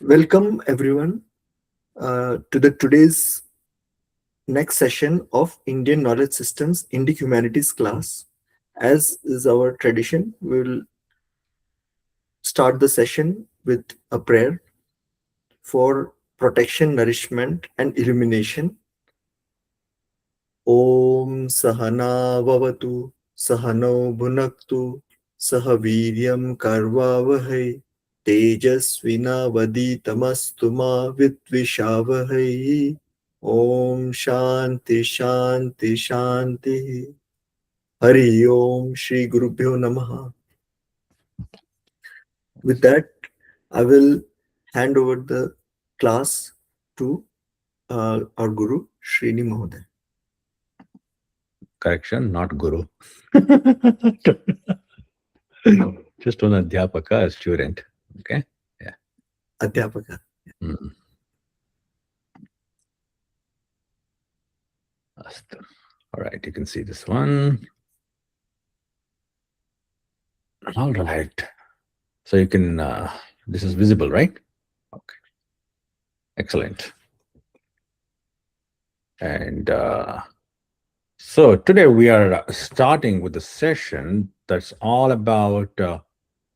Welcome everyone to the today's next session of Indian Knowledge Systems Indic Humanities class. As is our tradition, we will start the session with a prayer for protection, nourishment, and illumination. Om Sahana Vavatu Sahano Bhunaktu Sahaviryam Karvavahai Tejasvinavaditamastu ma Vidvishavahai. Om Shanti Shanti Shanti. Hari Om Shri Gurubhyo Namaha. With that, I will hand over the class to our Guru, Srini Mahoday. Correction, not guru. Just one adhyapaka, a student. Okay. Yeah. Adhyapaka. Mm. All right. You can see this one. All right. So you can, this is visible, right? Okay. Excellent. And so today we are starting with a session that's all about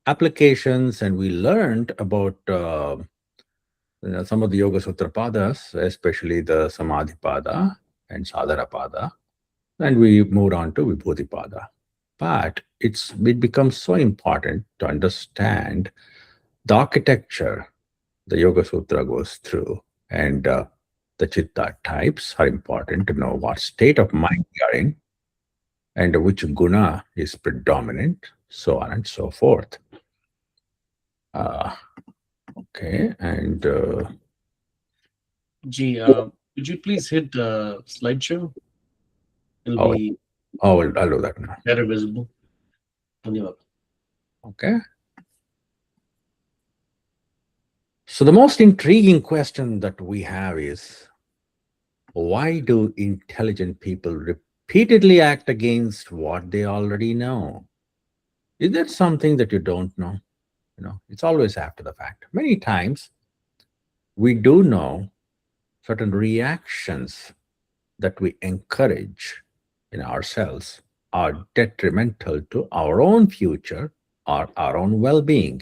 applications, and we learned about some of the Yoga Sutra padas, especially the Samadhi pada and Sadhana pada, and we moved on to Vibhuti pada. But it becomes so important to understand the architecture the Yoga Sutra goes through, and the Chitta types are important to know what state of mind we are in and which guna is predominant, so on and so forth. Okay, and Could you please hit slideshow? It'll oh, be I'll do that now. better visible. Dhanyavad. Okay. So the most intriguing question that we have is, why do intelligent people repeatedly act against what they already know? Is that something that you don't know? It's always after the fact. Many times we do know certain reactions that we encourage in ourselves are detrimental to our own future or our own well-being.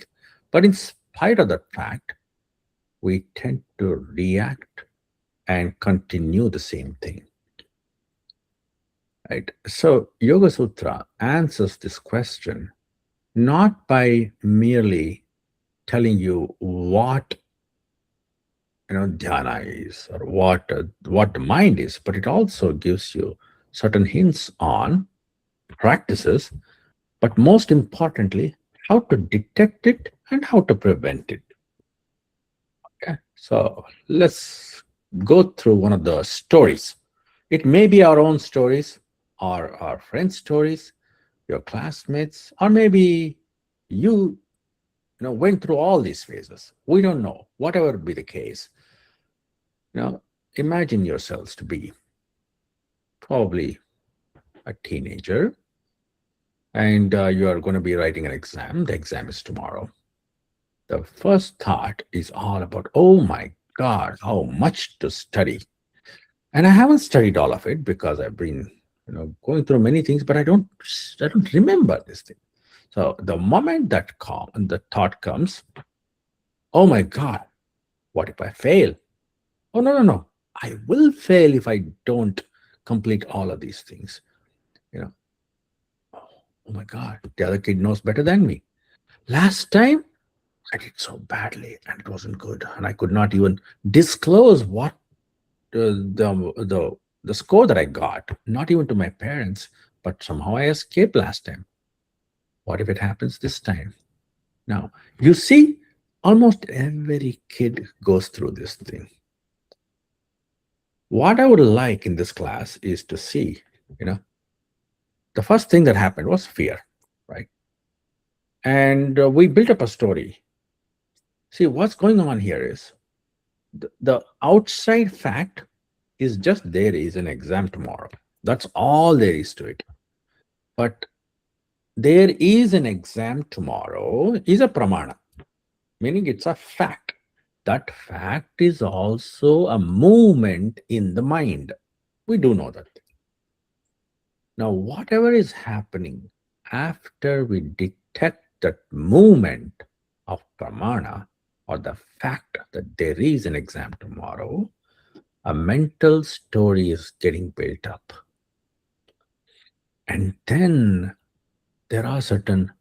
But in spite of that fact, we tend to react and continue the same thing. Right? So Yoga Sutra answers this question not by merely telling you what dhyana is or what the mind is, but it also gives you certain hints on practices, but most importantly, how to detect it and how to prevent it. Okay, so let's go through one of the stories. It may be our own stories or our friends' stories, your classmates, or maybe you went through all these phases. We don't know. Whatever be the case, imagine yourselves to be probably a teenager, and you are going to be writing an exam. The exam is tomorrow. The first thought is all about, oh my God, how much to study. And I haven't studied all of it because I've been, going through many things, but I don't remember this thing. So the moment that the thought comes, oh my God, what if I fail? Oh no, I will fail if I don't complete all of these things. Oh my God, the other kid knows better than me. Last time I did so badly and it wasn't good, and I could not even disclose what the score that I got, not even to my parents, but somehow I escaped last time. What if it happens this time? Now, you see, almost every kid goes through this thing. What I would like in this class is to see, the first thing that happened was fear, right? And we built up a story. See, what's going on here is the outside fact is just there is an exam tomorrow. That's all there is to it. But there is an exam tomorrow is a pramana, meaning it's a fact. that fact is also a movement in the mind. We do know that. Now, whatever is happening after we detect that movement of pramana, or the fact that there is an exam tomorrow, a mental story is getting built up. And then there are certain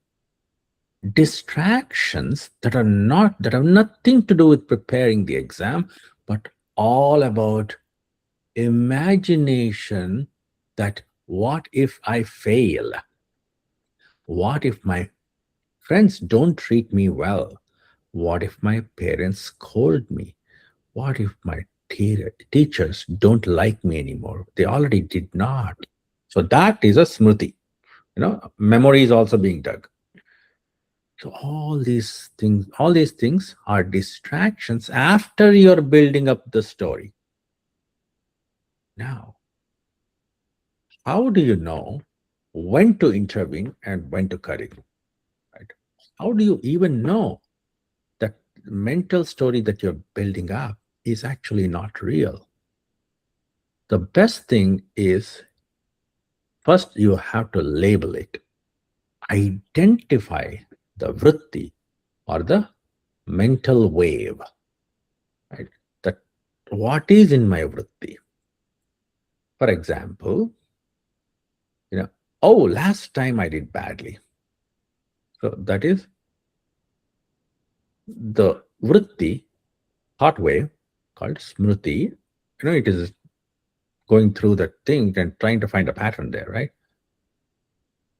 distractions that have nothing to do with preparing the exam, but all about imagination, that what if I fail? What if my friends don't treat me well? What if my parents scold me? What if my teachers don't like me anymore? They already did not. So that is a smriti. Memory is also being dug. So all these things are distractions after you're building up the story. Now, how do you know when to intervene and when to cut it? Right? How do you even know that mental story that you're building up is actually not real? The best thing is, first you have to label it, identify the vritti or the mental wave, right? That what is in my vritti. For example, oh, last time I did badly. So that is the vritti, thought wave, called smriti. It is going through that thing and trying to find a pattern there, right?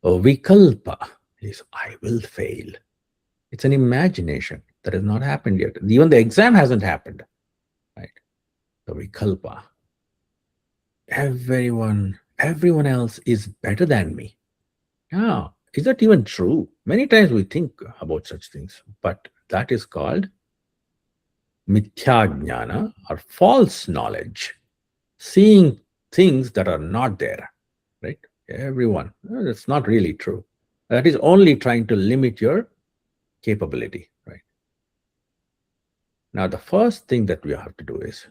Vikalpa is I will fail. It's an imagination that has not happened yet. Even the exam hasn't happened, right? The vikalpa. Everyone else is better than me. Yeah, is that even true? Many times we think about such things, but that is called mithya jnana, or false knowledge, seeing things that are not there, right? Everyone, that's not really true. That is only trying to limit your capability, right? Now, the first thing that we have to do is,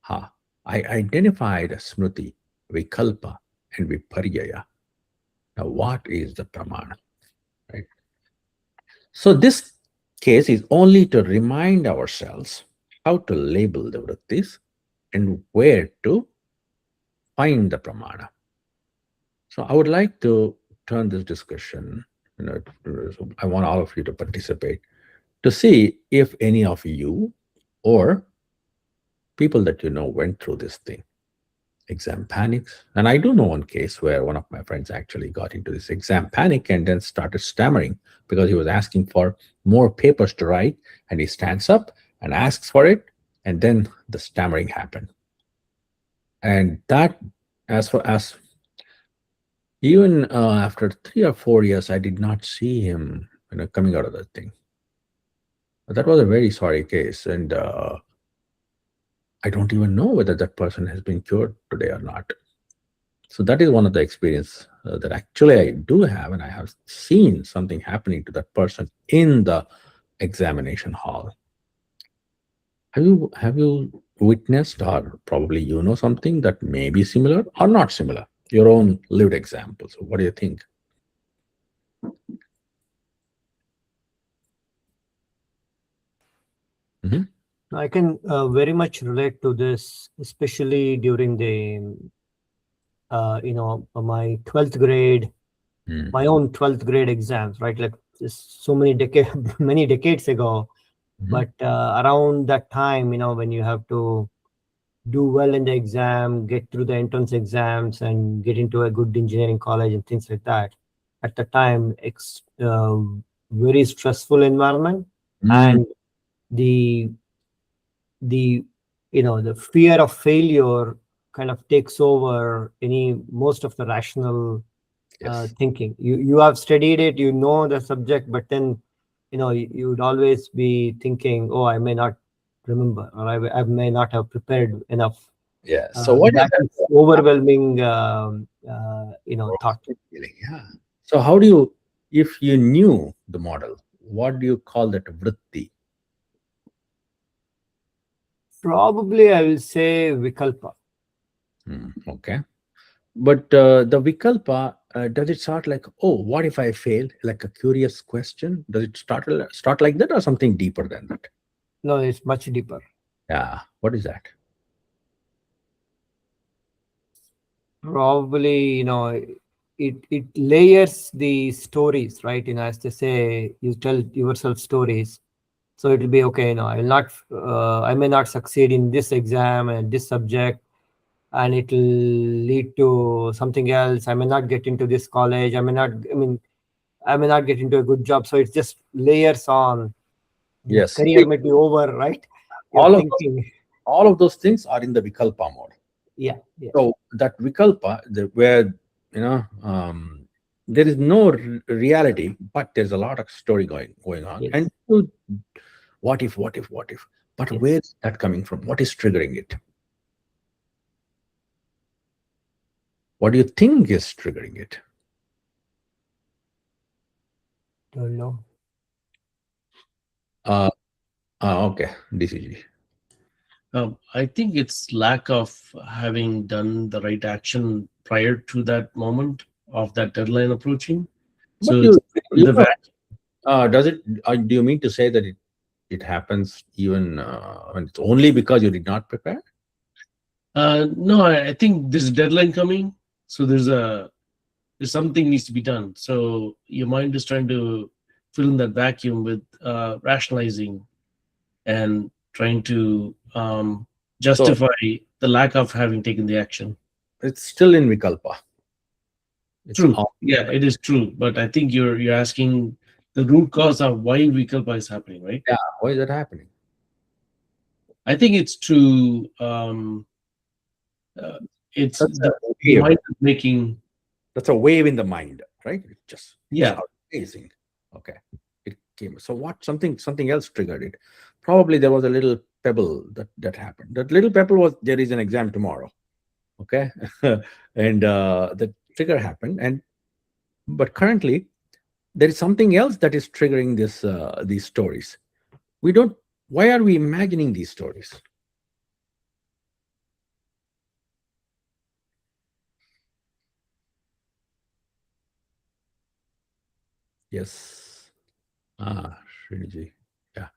I identified smriti, vikalpa, and viparyaya. Now, what is the pramana, right? So, this case is only to remind ourselves how to label the vrittis and where to find the pramana. So, I would like to turn this discussion, I want all of you to participate to see if any of you or people that you know went through this thing, exam panics. And I do know one case where one of my friends actually got into this exam panic and then started stammering because he was asking for more papers to write. And he stands up and asks for it. And then the stammering happened. And that, as even after 3 or 4 years, I did not see him coming out of that thing. But that was a very sorry case. And I don't even know whether that person has been cured today or not. So that is one of the experience that actually I do have, and I have seen something happening to that person in the examination hall. Have you witnessed, or probably something that may be similar or not similar? Your own lived examples. What do you think? Mhm. I can very much relate to this, especially during the, my 12th grade, Mm. my own 12th grade exams, right? Like so many many decades ago. Mhm. But around that time, when you have to do well in the exam, get through the entrance exams, and get into a good engineering college and things like that. At the time, very stressful environment, Mm. and the the the fear of failure kind of takes over most of the rational Yes. thinking. You have studied it, you know the subject, but then you would always be thinking, oh, I may not remember, or I may not have prepared enough. Yeah. So what is That that? is overwhelming thought. Feeling? Yeah. So how do you, if you knew the model, what do you call that vritti? Probably I will say Vikalpa. Okay. But the Vikalpa, does it start like, oh, what if I fail? Like a curious question? Does it start like that or something deeper than that? No, it's much deeper. Yeah. What is that? Probably, it layers the stories, right? As they say, you tell yourself stories. So it will be okay, I may not succeed in this exam and this subject, and it will lead to something else. I may not get into this college. I may not get into a good job. So it's just layers on. The Yes. career may be over, right? You're All of those, thinking. all of those things are in the Vikalpa mode. Yeah, yeah, So that Vikalpa, where there is no reality, but there's a lot of story going on, yes, and what if? But yes. where is that coming from? What is triggering it? What do you think is triggering it? Don't know. Uh, okay, DCG. I think it's lack of having done the right action prior to that moment of that deadline approaching. But So it's in you the know, back. does it? Do you mean to say that it happens even when it's only because you did not prepare? No, I think there's a deadline coming. So there's something needs to be done. So your mind is trying to fill in that vacuum with rationalizing and trying to So justify the lack of having taken the action. it's still in Vikalpa. It's True. all Yeah, it is true. But I think you're asking the root cause of why Vikalpa is happening, right? yeah. Why is that happening? I think it's to uh, it's That's a the wave. mind is making. That's a wave in the mind, right? It just Yeah. started raising. Okay, it came. So what? Something else triggered it. Probably there was a little pebble that happened. That little pebble was there is an exam tomorrow. Okay, and the trigger happened. And but currently there is something else that is triggering these stories. We don't. Why are we imagining these stories? Yes. Sriniji. Yeah.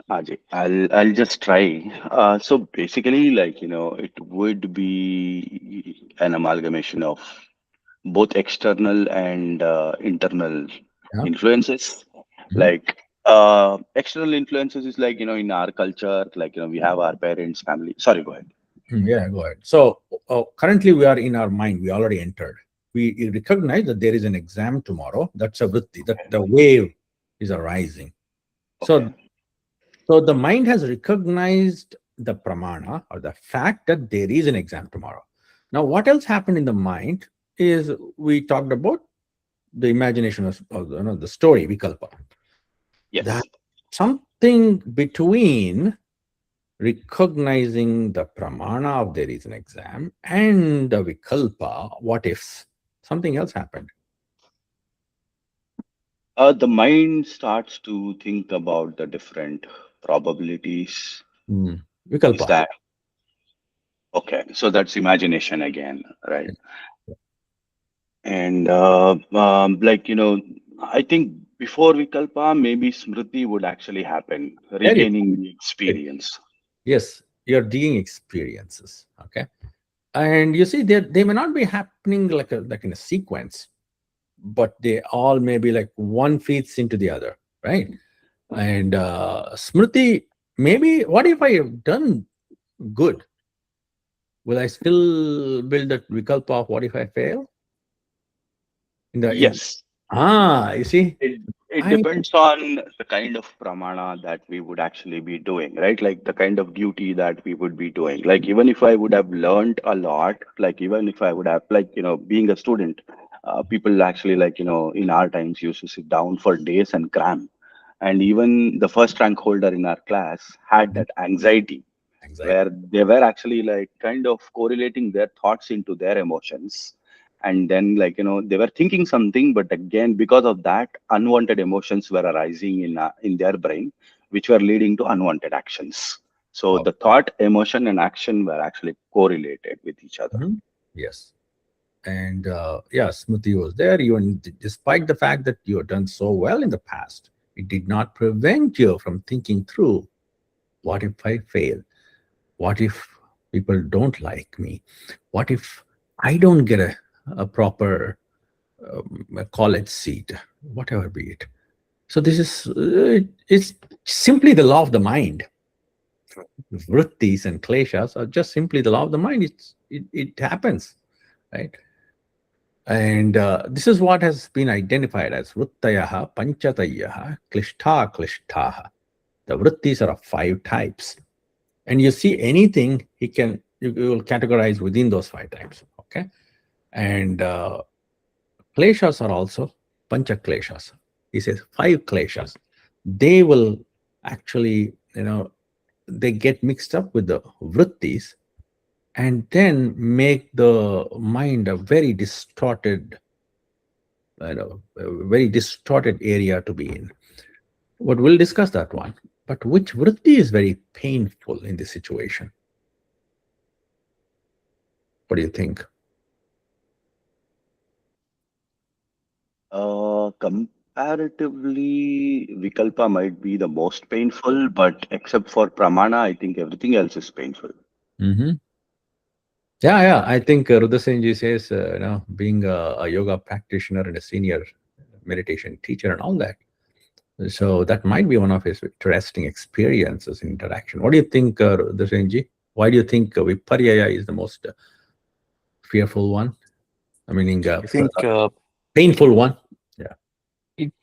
Ajay, I'll just try. So basically, like it would be an amalgamation of both external and internal Yeah. influences. Mhm. Like external influences is like in our culture, like we have our parents, family. Sorry, go ahead. Yeah, go ahead. So currently we are in our mind. We already entered. We recognize that there is an exam tomorrow. That's a vritti. That Okay. the wave is arising. Okay. So so the mind has recognized the pramana or the fact that there is an exam tomorrow. Now, what else happened in the mind is we talked about the imagination of the story vikalpa. That Yes. something between recognizing the pramana of there is an exam and the vikalpa, what ifs, something else happened. The mind starts to think about the different probabilities. Hmm. Is Vikalpa. that okay? So that's imagination again, right? And like I think before Vikalpa, maybe Smriti would actually happen, There you regaining the go. experience. Yes, you're digging experiences. Okay. And you see, they may not be happening like in a sequence, but they all may be like one feeds into the other, right? And Smriti, maybe what if I have done good? Will I still build that vikalpa of what if I fail? In the in Yes, you see, it I depends on the kind of pramana that we would actually be doing, right? Like the kind of duty that we would be doing. Like even if I would have learned a lot, like even if I would have like being a student, people actually like in our times used to sit down for days and cram. And even the first rank holder in our class had that anxiety anxiety. where they were actually like kind of correlating their thoughts into their emotions, and then like they were thinking something, but again because of that unwanted emotions were arising in their brain, which were leading to unwanted actions. So the thought, emotion, and action were actually correlated with each other. Mhm. Yes. And yeah, Smriti was there. Even despite the fact that you have done so well in the past, it did not prevent you from thinking through, what if I fail? What if people don't like me? What if I don't get a proper a college seat, whatever be it? So this is it's simply the law of the mind. Vrittis and kleshas are just simply the law of the mind. It happens, right? And this is what has been identified as vrittayaha, panchatayaha, klishtaha. The vrittis are of 5 types. And you see anything, you will categorize within those 5 types. Okay. And kleshas are also pancha kleshas. He says 5 kleshas. They will actually, they get mixed up with the vrittis and then make the mind a very distorted area to be in. But we'll discuss that one. But which vritti is very painful in this situation? What do you think? Comparatively, Vikalpa might be the most painful, but except for Pramana, I think everything else is painful. Mm-hmm. Yeah, yeah. I think Rudra Senji says, being a yoga practitioner and a senior meditation teacher and all that. So that might be one of his interesting experiences in interaction. What do you think, Rudra Senji? Why do you think Viparyaya is the most fearful one? I mean, I think painful one. Yeah. it.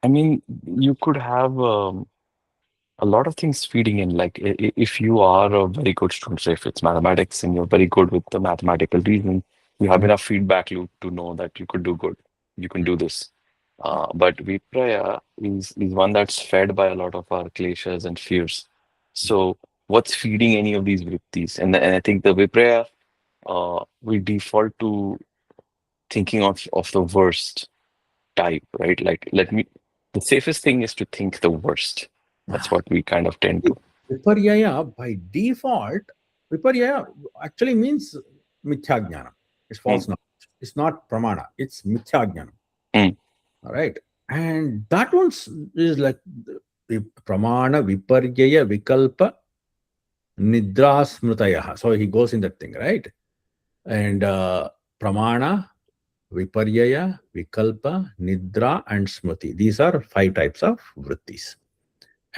I mean, you could have a lot of things feeding in. Like if you are a very good student, say if it's mathematics and you're very good with the mathematical reasoning, you have enough feedback loop to know that you could do good. You can do this. But Vipraya is one that's fed by a lot of our kleshas and fears. So what's feeding any of these vrittis? And I think the Vipraya, we default to thinking of the worst type, right? Like the safest thing is to think the worst. That's what we kind of tend to. Viparyaya, by default, Viparyaya actually means mithya jnana. It's false Mm, knowledge. It's not pramana. It's mithya jnana. mm, All right. And that one is like pramana, viparyaya, vikalpa, nidra smrutaya. So he goes in that thing, right? And pramana, viparyaya, vikalpa, nidra, and smriti. These are 5 types of vrittis.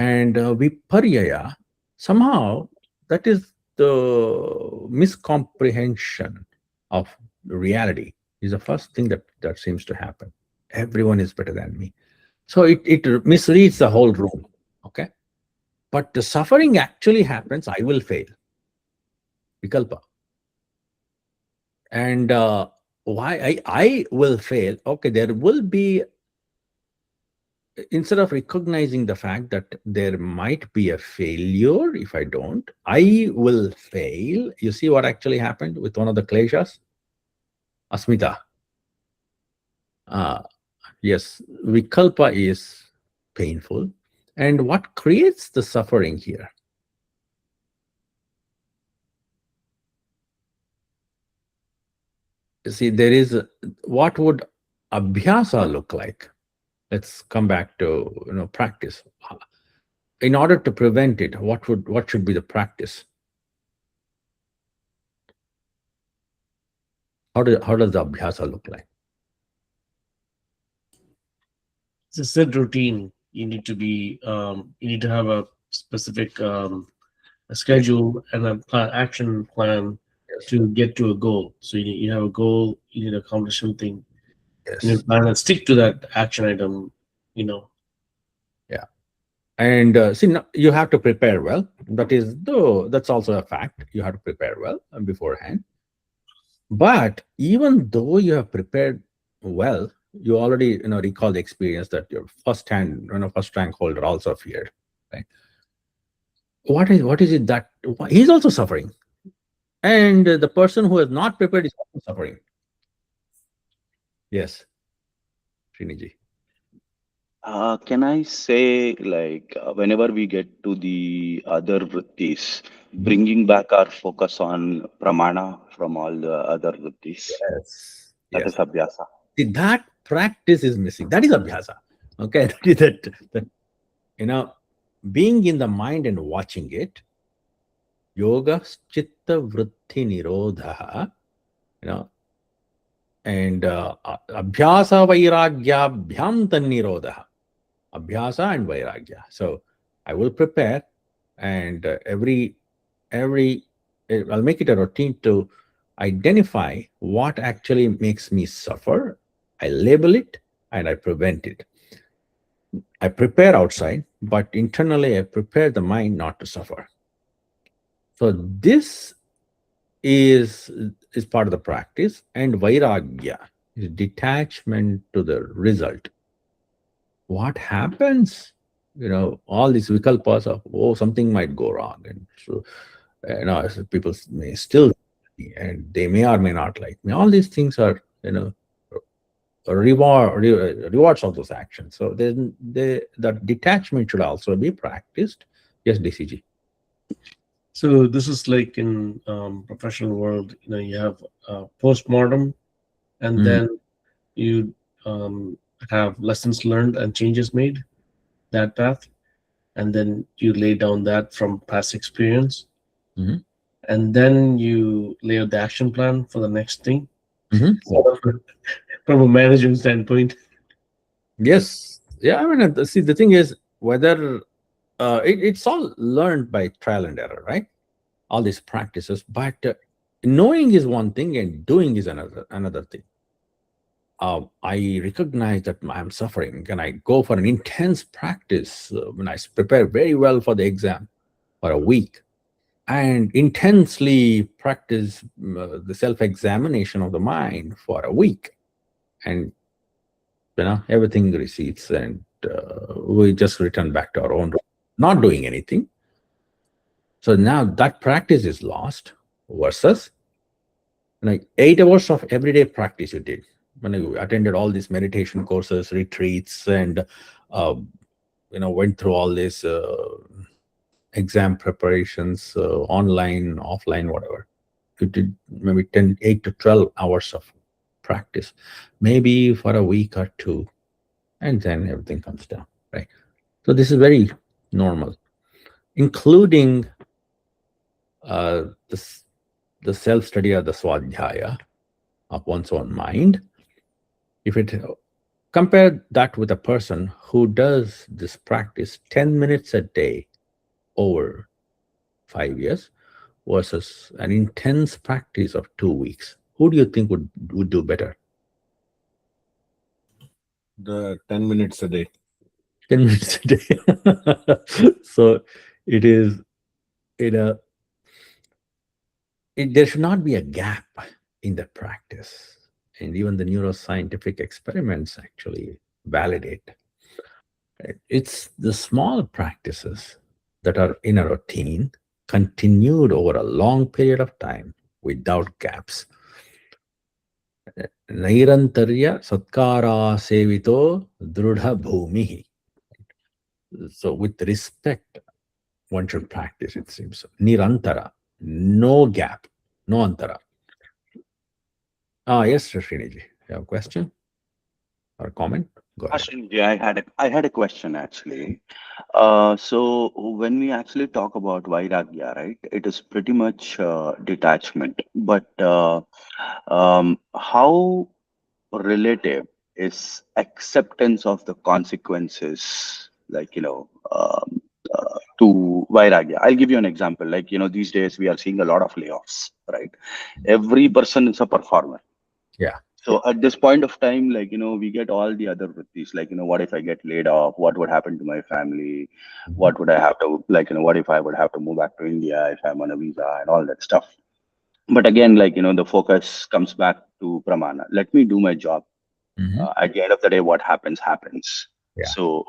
And viparyaya, somehow that is the miscomprehension of reality is the first thing that seems to happen. Everyone is better than me. So it misreads the whole room. Okay. But the suffering actually happens, I will fail. Vikalpa. And why I will fail? Okay, there will be, instead of recognizing the fact that there might be a failure if I don't, I will fail. You see what actually happened with one of the kleshas? Asmita. Uh, yes, vikalpa is painful. And what creates the suffering here? See, there is what would abhyasa look like? Let's come back to practice. In order to prevent it, what should be the practice? How does the abhyasa look like? It's a set routine. You need to be. You need to have a specific a schedule and a action plan Yes. to get to a goal. So you have a goal. You need to accomplish something. You need Yes. to plan and stick to that action item. You know. Yeah. And see, you have to prepare well. That's also a fact. You have to prepare well beforehand. But even though you have prepared well, you already recall the experience that your first rank holder also feared. Right? What is it that he's also suffering, and the person who has not prepared is also suffering. Yes, Sriniji. Can I say, like, whenever we get to the other vrittis, Mhm. bringing back our focus on pramana from all the other vrittis, Yes. that is Yes. abhyasa. See, that practice is missing. That is abhyasa. Okay. That you know, being in the mind and watching it, yoga chitta vritti nirodha, you know, and abhyasa vairagyabhyam tannirodha. Abhyasa and vairagya. So I will prepare, and every I'll make it a routine to identify what actually makes me suffer. I label it and I prevent it. I prepare outside, but internally I prepare the mind not to suffer. So this is is part of the practice, and vairagya is detachment to the result. What happens, all these vikalpas of, oh, something might go wrong, and so so people may still, and they may or may not like me. All these things are, rewards of those actions. So then that detachment should also be practiced. Yes, DCG. So this is like in professional world, you have post-mortem, and Mm, then you um, have lessons learned and changes made, that path, and then you lay down that from past experience, mhm, and then you lay out the action plan for the next thing. mhm. Sort of from a management standpoint. Yes, yeah. I mean, see, the thing is whether it's all learned by trial and error, right? All these practices, but knowing is one thing and doing is another thing. I recognize that I'm suffering and I go for an intense practice when I prepare very well for the exam for a week and intensely practice the self-examination of the mind for a week, and everything recedes, and we just return back to our own, not doing anything. So now that practice is lost versus 8 hours of everyday practice you did when you attended all these meditation courses, retreats, and uh, went through all these exam preparations, online, offline, whatever. You did maybe 8 to 12 hours of practice, maybe for a week or two, and then everything comes down, right? So this is very normal, including uh, the, the self study or the swadhyaya of one's own mind. If it compare that with a person who does this practice 10 minutes a day over 5 years versus an intense practice of 2 weeks, who do you think would do better? The 10 minutes a day. 10 minutes a day. So it is, in a there should not be a gap in the practice, and even the neuroscientific experiments actually validate. It's the small practices that are in a routine, continued over a long period of time without gaps. Nairantarya satkara sevito drudha bhumi. So, with respect, one should practice, it seems. Nirantara, no gap, no antara. Yes, Sriniji, you have a question or comment? Go ahead. Ashwin, I had a question actually. So when we actually talk about Vairagya, right, it is pretty much detachment. But how relative is acceptance of the consequences, like, to Vairagya? I'll give you an example. Like, these days we are seeing a lot of layoffs, right? Every person is a performer. Yeah. So at this point of time, like, we get all the other vrittis, like, what if I get laid off? What would happen to my family? Mhm. What would I have to, like, what if I would have to move back to India if I'm on a visa and all that stuff? But again, like, the focus comes back to Pramana. Let me do my job. Mhm. At the end of the day, what happens, happens. Yeah. So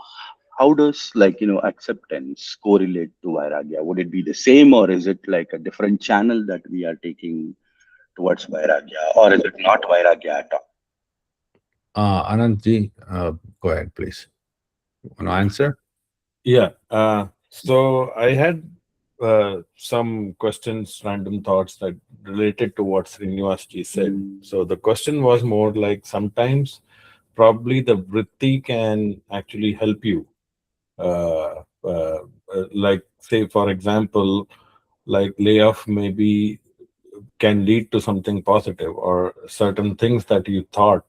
how does, like, acceptance correlate to Vairagya? Would it be the same, or is it like a different channel that we are taking towards Vairagya, or is it not Vairagya at all? Anandji, go ahead, please. Want to answer? Yeah. So I had some questions, random thoughts that related to what Srinivasji said. So the question was more like sometimes probably the vritti can actually help you. Uh, uh, like say for example, like layoff maybe can lead to something positive, or certain things that you thought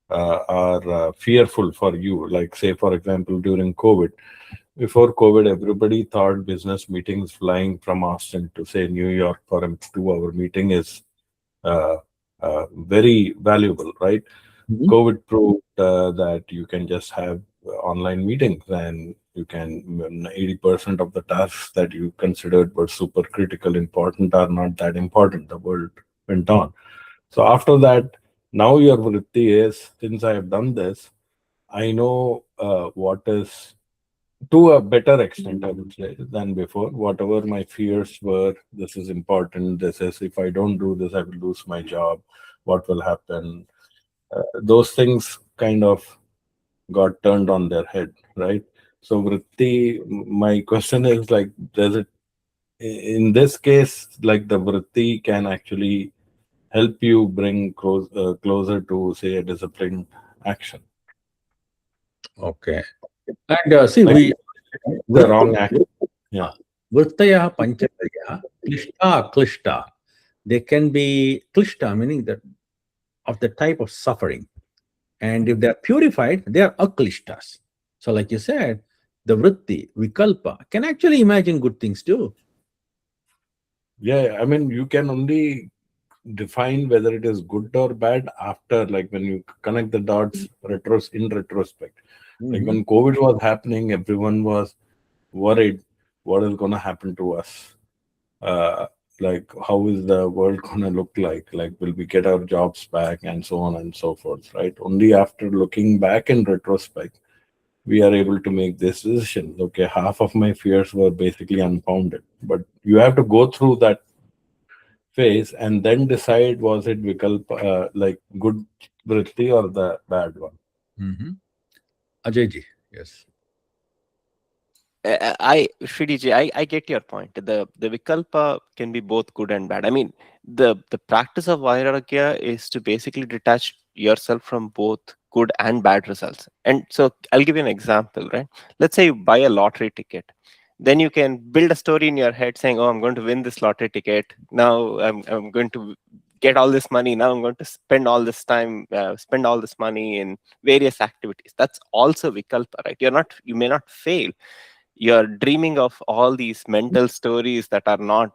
are fearful for you. Like say for example during COVID, before COVID, everybody thought business meetings flying from Austin to say New York for a 2 hour meeting is uh, very valuable, right? Mhm. COVID proved that you can just have online meetings, and you can 80% of the tasks that you considered were super critical important are not that important. The world went on. So after that, now your vritti is, since I have done this, I know what is, to a better extent, I would say, than before. Whatever my fears were, this is important. This is, if I don't do this, I will lose my job. What will happen? Those things kind of got turned on their head, right? So, vritti, my question is like, does it, in this case, like the vritti can actually help you bring closer to, say, a disciplined action? Okay. And see, Like, we the wrong action. Yeah. vrittaya pancharya klishta klishta. They can be klishta, meaning that of the type of suffering. And if they're purified, they are aklishtas. So, like you said, the vritti, vikalpa, can actually imagine good things too. Yeah, I mean, you can only define whether it is good or bad after, like, when you connect the dots in retrospect. Like Mhm. when COVID was happening, everyone was worried what is going to happen to us. Uh, like, how is the world going to look like? Like, will we get our jobs back, and so on and so forth, right? Only after looking back in retrospect, we are able to make this decision. Okay, half of my fears were basically unfounded, but you have to go through that phase and then decide, was it vikalpa, like good vritti or the bad one. Mhm. Ajayji, yes. Sridiji, I get your point. The vikalpa can be both good and bad. I mean, the practice of vairagya is to basically detach yourself from both good and bad results. And so I'll give you an example, right? Let's say you buy a lottery ticket. Then you can build a story in your head saying, "Oh, I'm going to win this lottery ticket. Now I'm going to get all this money. Now I'm going to spend all this time, spend all this money in various activities." That's also vikalpa, right? You may not fail. You're dreaming of all these mental stories that are not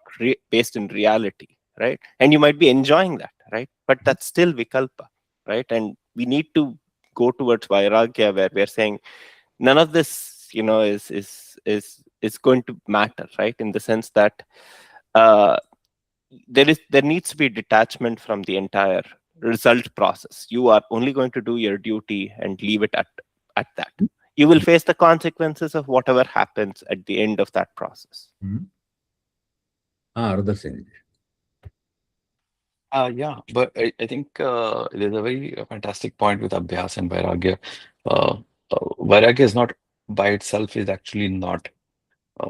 based in reality, right? And you might be enjoying that, right? But that's still vikalpa, right? And we need to go towards vairagya, where we're saying none of this, is going to matter, right? In the sense that uh, there needs to be detachment from the entire result process. You are only going to do your duty and leave it at that. You will face the consequences of whatever happens at the end of that process. Mhm. Rudra Singh. Yeah, but I think there's a very fantastic point with Abhyas and Vairagya. Uh, Vairagya is not by itself is actually not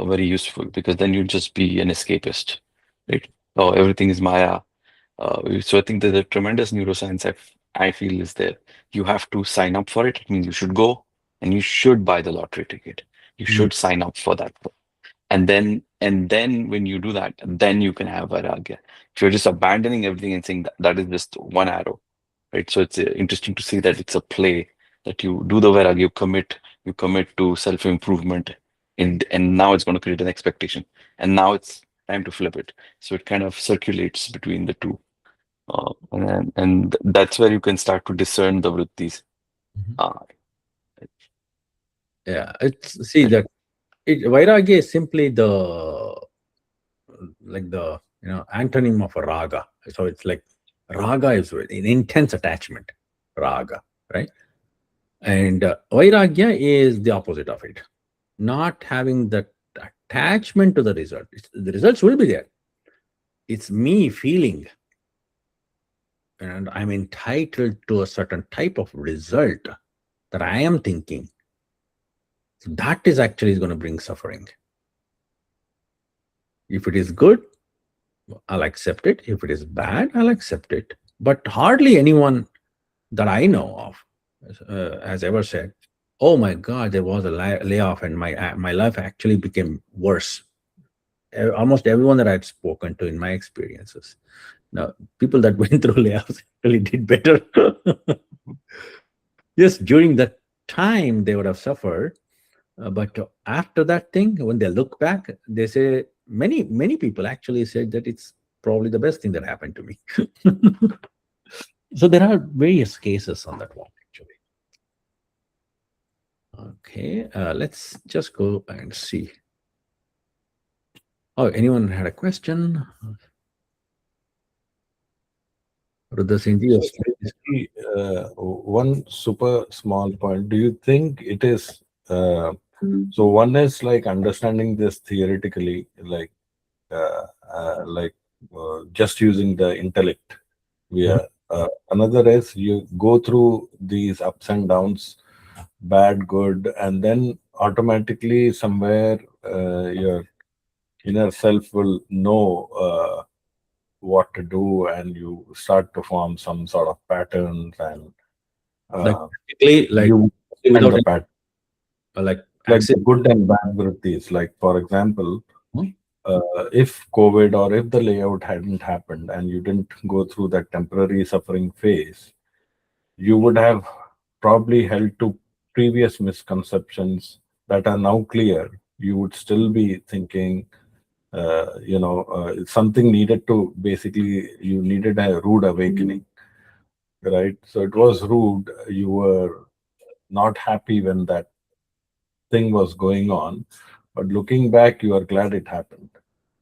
very useful, because then you'd just be an escapist, right? Oh, everything is Maya. So I think there's a tremendous neuroscience I feel is there. You have to sign up for it. It means you should go and you should buy the lottery ticket. You Mm. should sign up for that. And then when you do that, then you can have Vairagya. If you're just abandoning everything and saying that is just one arrow, right? So it's interesting to see that it's a play, that you do the Vairagya, you commit to self-improvement, and now it's going to create an expectation. And now it's time to flip it. So it kind of circulates between the two. And that's where you can start to discern the vrittis. Mhm. Uh, Yeah, it's see that Vairagya is simply the like the antonym of a raga. So it's like raga is an intense attachment, raga, right? And Vairagya is the opposite of it, not having that attachment to the result. The results will be there. It's me feeling, and I'm entitled to a certain type of result that I am thinking. So that is actually going to bring suffering. If it is good, I'll accept it. If it is bad, I'll accept it. But hardly anyone that I know of has ever said, "Oh my God, there was a layoff, and my life actually became worse." Almost everyone that I've spoken to in my experiences, now people that went through layoffs actually did better. Yes, during that time they would have suffered, but after that thing, when they look back, they say many people actually said that it's probably the best thing that happened to me. So there are various cases on that one actually. Okay, let's just go and see. Oh, anyone had a question? Rudra Singh ji, So yes. basically, one super small point. Do you think it is so? One is like understanding this theoretically, uh, like just using the intellect. We Mhm. are another is you go through these ups and downs, bad, good, and then automatically somewhere your inner self will know what to do, and you start to form some sort of patterns, and Like uh, practically, like you and without the any, pattern, like like the access. good and bad vrittis. Like for example, Hmm? if COVID or if the layout hadn't happened and you didn't go through that temporary suffering phase, you would have probably held to previous misconceptions that are now clear. You would still be thinking, something needed to basically, you needed a rude awakening, right? So it was rude. You were not happy when that thing was going on, but looking back, you are glad it happened,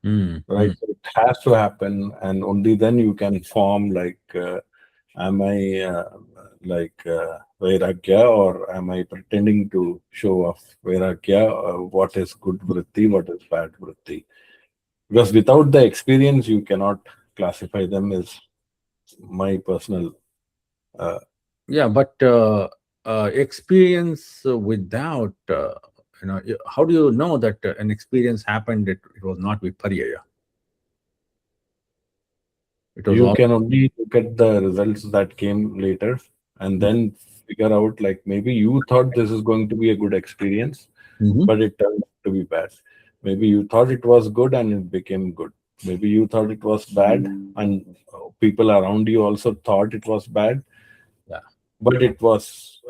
Mm, right? mm. So it has to happen, and only then you can form like, am I Vairagya, or am I pretending to show off Vairagya? What is good vritti? What is bad vritti? Because without the experience, you cannot classify them as my personal. Uh, Yeah, but experience without, how do you know that an experience happened? It was not viparya. It was you all. can only look at the results that came later and then figure out, like, maybe you thought this is going to be a good experience, Mhm. but it turned out to be bad. Maybe you thought it was good and it became good. Maybe you thought it was bad, and people around you also thought it was bad, Yeah, but it was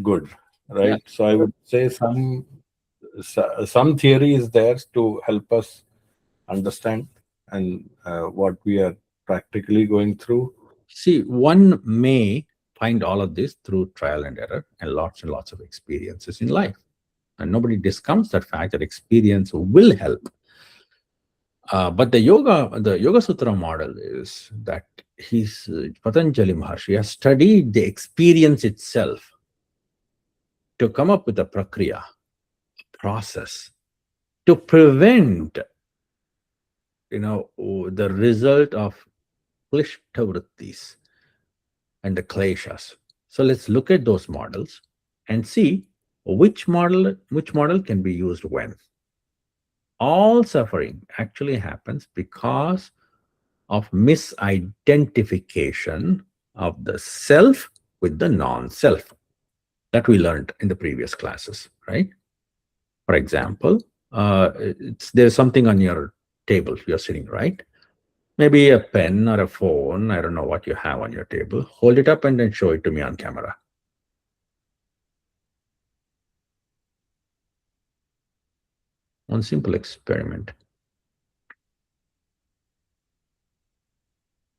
good, yeah. right? So I would say some theory is there to help us understand and what we are practically going through. See, one may find all of this through trial and lots of experiences in life. And nobody discounts that fact that experience will help. But the Yoga Sutra model is that Patanjali Maharshi has studied the experience itself to come up with a prakriya, process to prevent, the result of klishta vrittis and the kleshas. So let's look at those models and see which model can be used when. All suffering actually happens because of misidentification of the self with the non-self that we learned in the previous classes, right? For example, there's something on your table you're sitting, right? Maybe a pen or a phone. I don't know what you have on your table. Hold it up and then show it to me on camera. One simple experiment.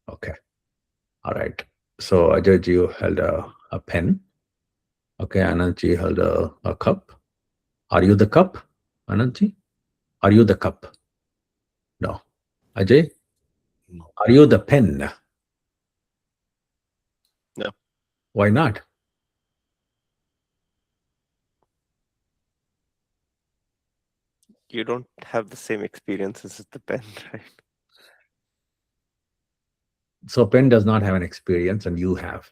Okay. All right. So Ajayji held a pen. Okay. Anandji held a cup. Are you the cup, Anandji? Are you the cup? No. Ajay, No. are you the pen? No, Why not? you don't have the same experiences as the pen, right? So pen does not have an experience and you have.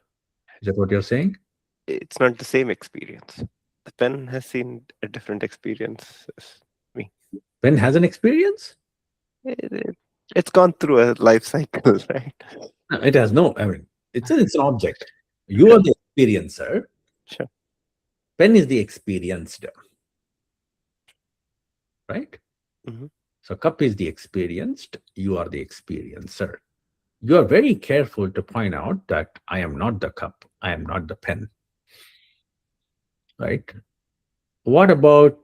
Is that what you're saying? It's not the same experience. The pen has seen a different experience as me. Pen has an experience? It's gone through a life cycle, right? No, it has no, I mean, it's an object. You Sure, are the experiencer. sure. Pen is the experienced, right? Mhm. So cup is the experienced, you are the experiencer. You are very careful to point out that I am not the cup, I am not the pen, right? What about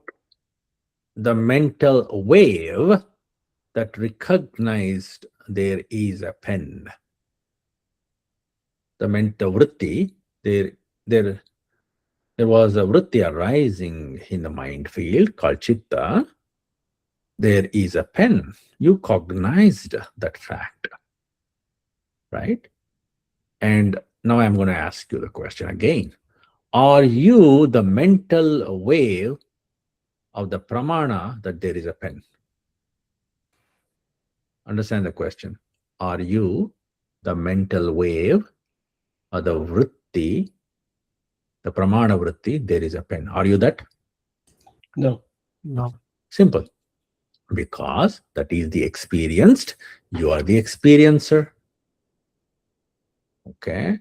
the mental wave that recognized there is a pen? The mental vritti, there, there was a vritti arising in the mind field called chitta. There is a pen. You cognized that fact, right? And now I'm going to ask you the question again. Are you the mental wave of the pramana that there is a pen? Understand the question. Are you the mental wave or the vritti, the pramana vritti, there is a pen? Are you that? No. No. Simple. Because that is the experienced, you are the experiencer. Okay.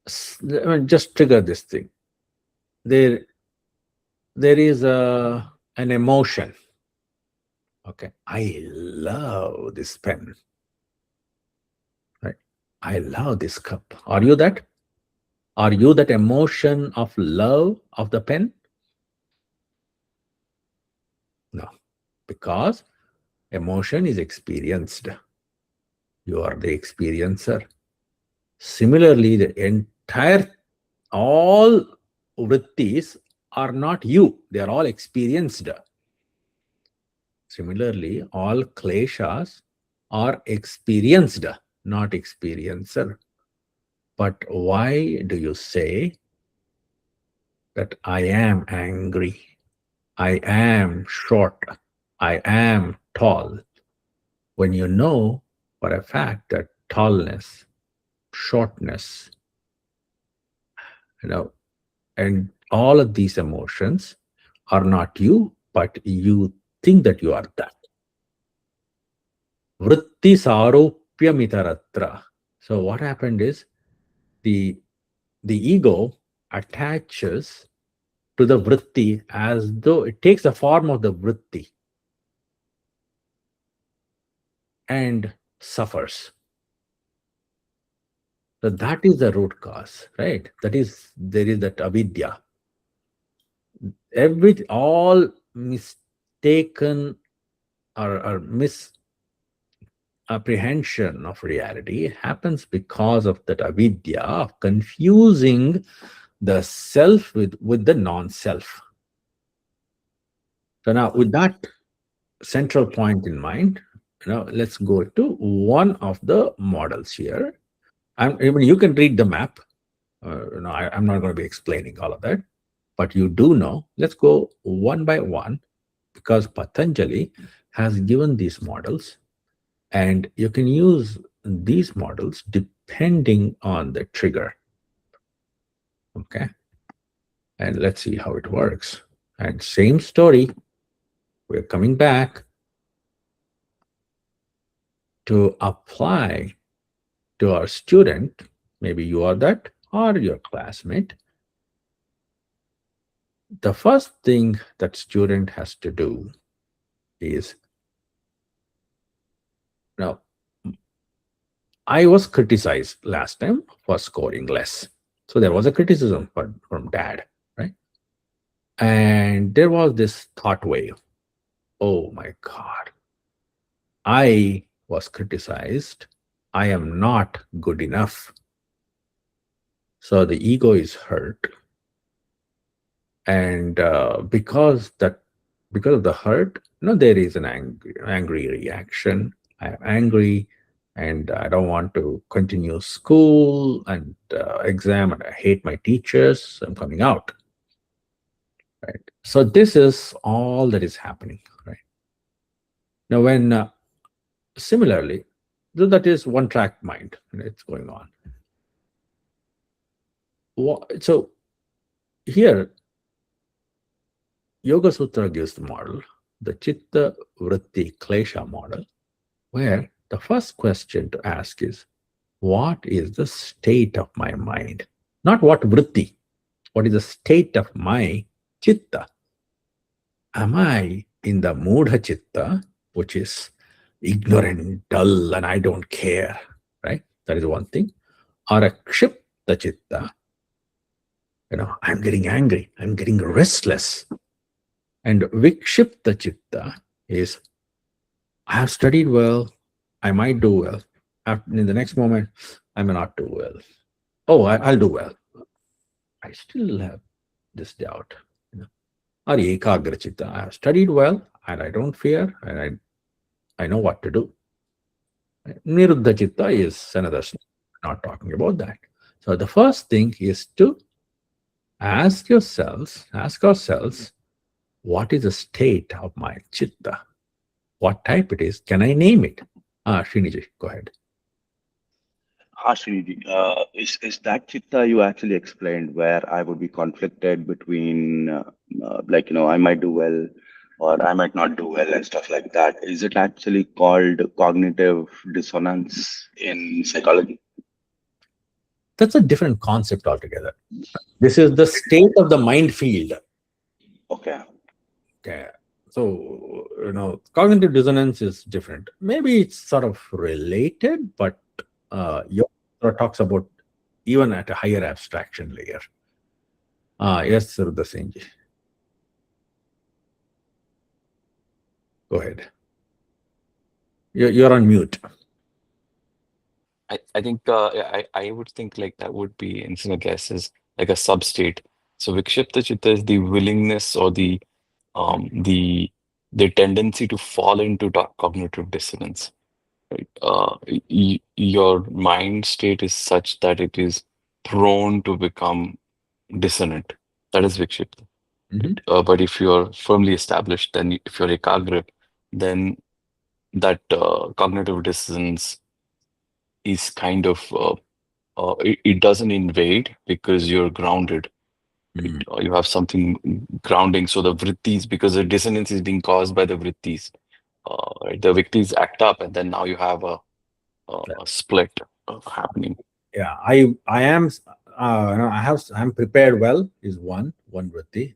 I mean, just trigger this thing. There is an emotion. Okay. I love this pen. Right. I love this cup. Are you that? Are you that emotion of love of the pen? No. Because emotion is experienced. You are the experiencer. Similarly, the entire, all vrittis are not you, they are all experienced. Similarly, all kleshas are experienced, not experiencer. But why do you say that I am angry, I am short, I am tall, when you know for a fact that tallness, shortness, and all of these emotions are not you, but you think that you are that. Vritti saropya mitaratra. So what happened is the ego attaches to the vritti as though it takes the form of the vritti and suffers. So that is the root cause, right? That is, there is that avidya. All mistaken or misapprehension of reality happens because of that avidya of confusing the self with the non-self. So now with that central point in mind, let's go to one of the models here. I mean, you can read the map. I'm not going to be explaining all of that, but you do know. Let's go one by one because Patanjali has given these models, and you can use these models depending on the trigger. Okay, and let's see how it works. And same story. We're coming back to apply to our student. Maybe you are that or your classmate. The first thing that student has to do is, now, I was criticized last time for scoring less. So there was a criticism from dad, right? And there was this thought wave. Oh my God, I was criticized. I am not good enough. So the ego is hurt. And because of the hurt, there is an angry reaction. I am angry and I don't want to continue school and exam, and I hate my teachers. So I'm coming out. Right. So this is all that is happening. Right. Now, when similarly, so that is one track mind. It's going on. So Here, Yoga Sutra gives the model, the Chitta Vritti Klesha model, where the first question to ask is, what is the state of my mind? Not what vritti, what is the state of my chitta? Am I in the mudha chitta, which is ignorant, dull, and I don't care, right? That is one thing. Or a kshipta chitta, I'm getting angry, I'm getting restless. And vikshipta chitta is, I have studied well, I might do well. In the next moment, I may not do well. Oh, I'll do well. I still have this doubt. Or ekagra chitta, I have studied well and I don't fear and I know what to do. Niruddha chitta is another story. Not talking about that. So the first thing is to ask ourselves, what is the state of my chitta? What type it is? Can I name it? Sriniji, go ahead. Srinidhi, is that chitta you actually explained where I would be conflicted between, I might do well or I might not do well and stuff like that. Is it actually called cognitive dissonance in psychology? That's a different concept altogether. This is the state of the mind field. Okay. Okay. So, cognitive dissonance is different. Maybe it's sort of related, but Yoga talks about even at a higher abstraction layer. Yes, Sarudha Senji. Go ahead. You're on mute. I think I would think like that would be, in a guess, is like a substate. So Vikshipta Chitta is the willingness or the tendency to fall into cognitive dissonance. Right? Your mind state is such that it is prone to become dissonant. That is Vikshipta. Mhm. But if you're firmly established, then if you're ekagra, then that cognitive dissonance is kind of it doesn't invade because you're grounded. Right? Mm. Or you have something grounding. So the vrittis, because the dissonance is being caused by the vrittis, right? The vrittis act up, and then now you have a split happening. Yeah, I am. I'm prepared well is one vritti.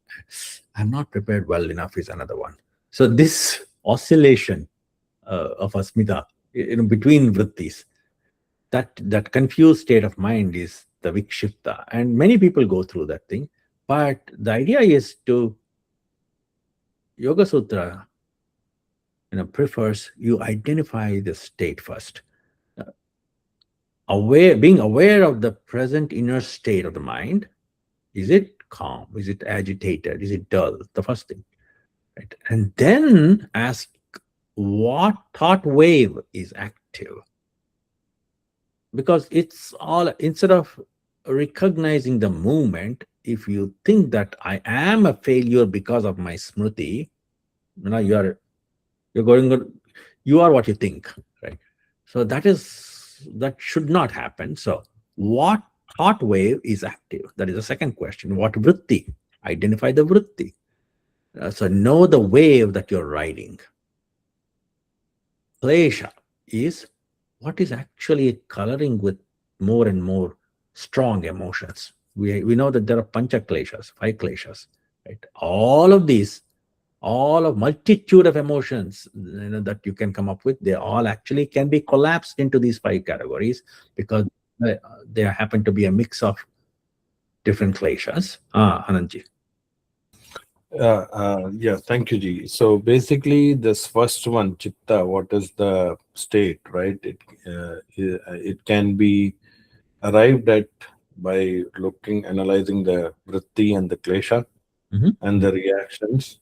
I'm not prepared well enough is another one. So this oscillation of asmita, between vrittis, that confused state of mind is the vikshipta, and many people go through that thing. But the idea is to Yoga Sutra, prefers you identify the state first. Being aware of the present inner state of the mind. Is it calm? Is it agitated? Is it dull? The first thing, right? And then ask what thought wave is active. Because it's all, instead of recognizing the movement, if you think that I am a failure because of my smriti, you're going, you are what you think, right? So that should not happen. So what thought wave is active? That is the second question. What vritti? Identify the vritti. So know the wave that you're riding. Klesha is what is actually coloring with more and more strong emotions. We know that there are pancha kleshas, 5 kleshas, right? All of these, all of multitude of emotions that you can come up with, they all actually can be collapsed into these 5 categories because they happen to be a mix of different kleshas. Anandji. Yeah, thank you, Ji. So basically, this first one, chitta, what is the state, right? It can be arrived at by analyzing the vritti and the klesha and the reactions.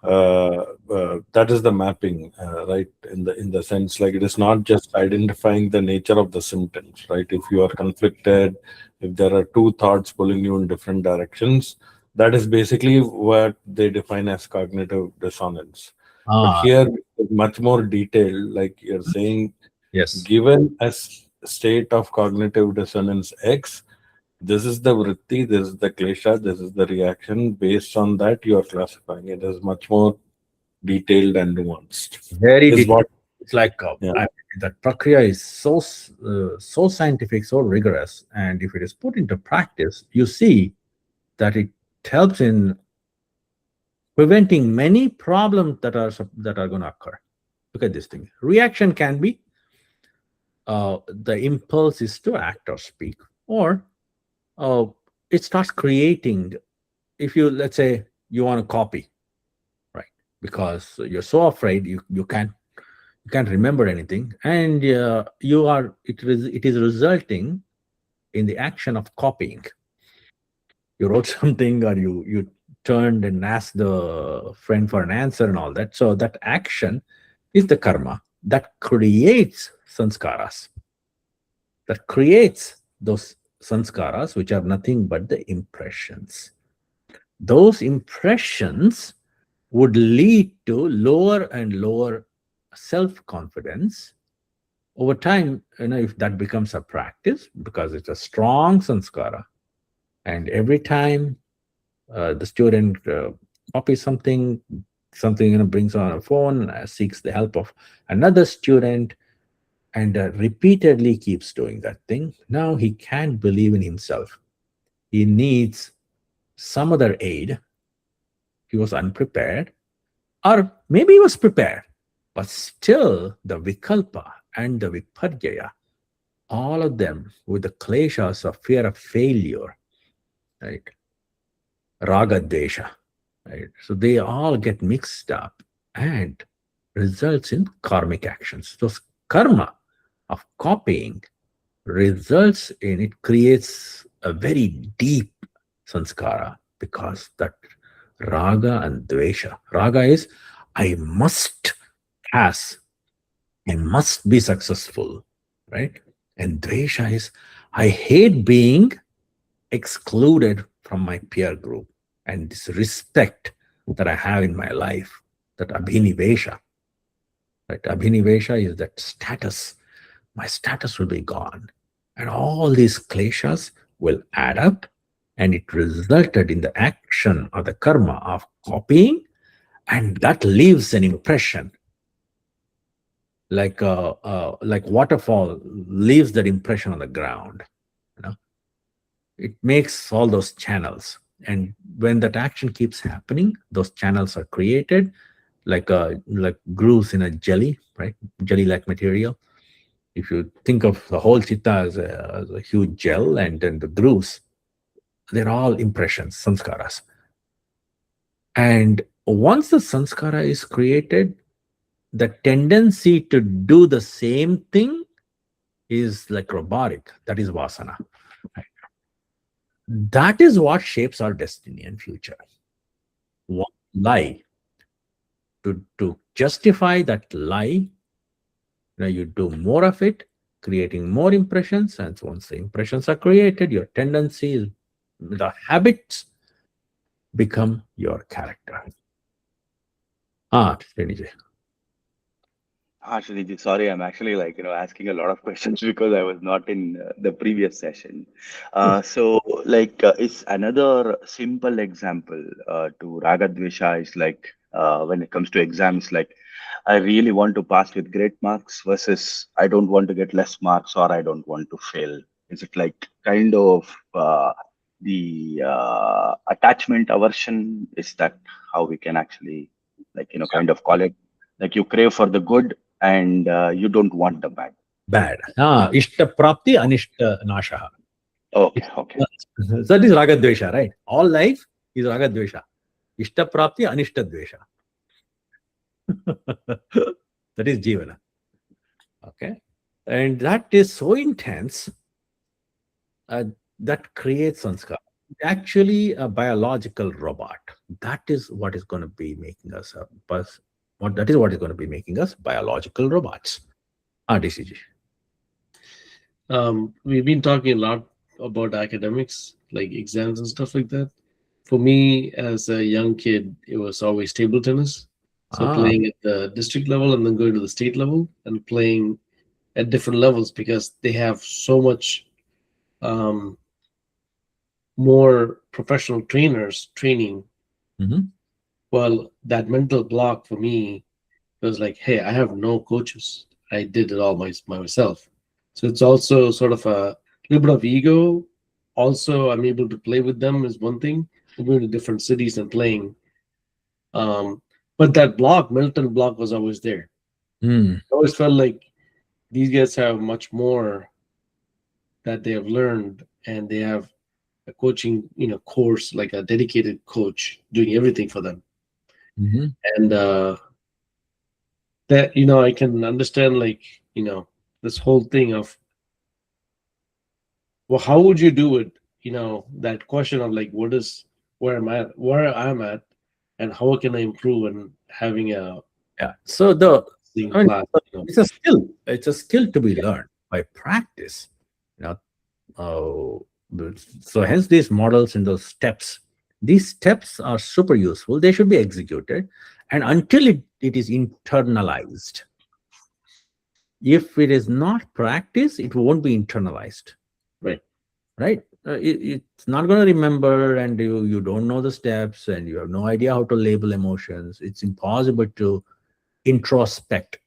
That is the mapping, right? In the sense, like, it is not just identifying the nature of the symptoms, right? If you are conflicted, if there are two thoughts pulling you in different directions, that is basically what they define as cognitive dissonance. But here, it's much more detailed, like you're saying, Yes. given a state of cognitive dissonance X, This is the vritti, this is the klesha, this is the reaction. Based on that, you are classifying it as much more detailed and nuanced. Very Is detailed. what? It's like Yeah. that prakriya is so scientific, so rigorous, and if it is put into practice, you see that it helps in preventing many problems that are going to occur. Look at this thing. Reaction can be the impulse is to act or speak, or uh, it starts creating. If you, let's say, you want to copy, right? Because you're so afraid you can't remember anything, and it is resulting in the action of copying. You wrote something, or you turned and asked the friend for an answer and all that. So that action is the karma that creates sanskaras, that creates those sanskaras, which are nothing but the impressions. Those impressions would lead to lower and lower self confidence over time. If that becomes a practice, because it's a strong sanskara, and every time the student copies something, brings on a phone, seeks the help of another student, and repeatedly keeps doing that thing, now he can't believe in himself. He needs some other aid. He was unprepared, or maybe he was prepared, but still the vikalpa and the viparjaya, all of them with the kleshas of fear of failure, right? Raga desha, right? So they all get mixed up and results in karmic actions. Those karma of copying results in, it creates a very deep sanskara, because that raga and dvesha. Raga is I must pass, I must be successful, right? And dvesha is I hate being excluded from my peer group, and this respect that I have in my life, that abhinivesha, right? Abhinivesha is that status. My status will be gone. And all these kleshas will add up, and it resulted in the action or the karma of copying, and that leaves an impression, like waterfall leaves that impression on the ground. You know, it makes all those channels, and when that action keeps happening, those channels are created like grooves in a jelly, right? Jelly like material. If you think of the whole chitta as a huge gel, and then the grooves, they're all impressions, sanskaras. And once the sanskara is created, the tendency to do the same thing is like robotic. That is vasana. Right? That is what shapes our destiny and future. One lie, to justify that lie, you do more of it, creating more impressions, and once the impressions are created, your tendencies, the habits become your character. Sriniji. Actually, sorry, I'm actually asking a lot of questions because I was not in the previous session. It's another simple example to Ragadvesha is like when it comes to exams, like I really want to pass with great marks versus I don't want to get less marks or I don't want to fail. Is it like kind of the attachment aversion? Is that how we can actually kind of call it? Like you crave for the good and you don't want the bad. Bad. Ishta prapti, anishta nashaha. Okay, okay. That is ragadvesha, right? All life is ragadvesha. Ishta prapti, anishta dvesha. That is jivana. Okay. And that is so intense, uh, that creates sanskar. Actually, a biological robot. That is what is going to be making us a bus. That is what is going to be making us biological robots. DCG. We've been talking a lot about academics, like exams and stuff like that. For me, as a young kid, it was always table tennis. So playing at the district level and then going to the state level and playing at different levels because they have so much um, more professional trainers training. Mhm. Well, that mental block for me was like, hey, I have no coaches. I did it all myself. So it's also sort of a little bit of ego. Also, I'm able to play with them is one thing. I'm going to different cities and playing. Um, but that block, mental block, was always there. Mm. I always felt like these guys have much more that they have learned, and they have a coaching, course, like a dedicated coach doing everything for them. Mhm. And that, I can understand, like, this whole thing of, well, how would you do it? That question of like, where I'm at, and how can I improve, and having a Yeah. So the thing I mean, class. it's a skill. It's a skill to be learned by practice. You know, so hence these models and those steps. These steps are super useful. They should be executed, and until it is internalized. If it is not practiced, it won't be internalized. Right. Right? It's not going to remember, and you don't know the steps, and you have no idea how to label emotions. It's impossible to introspect.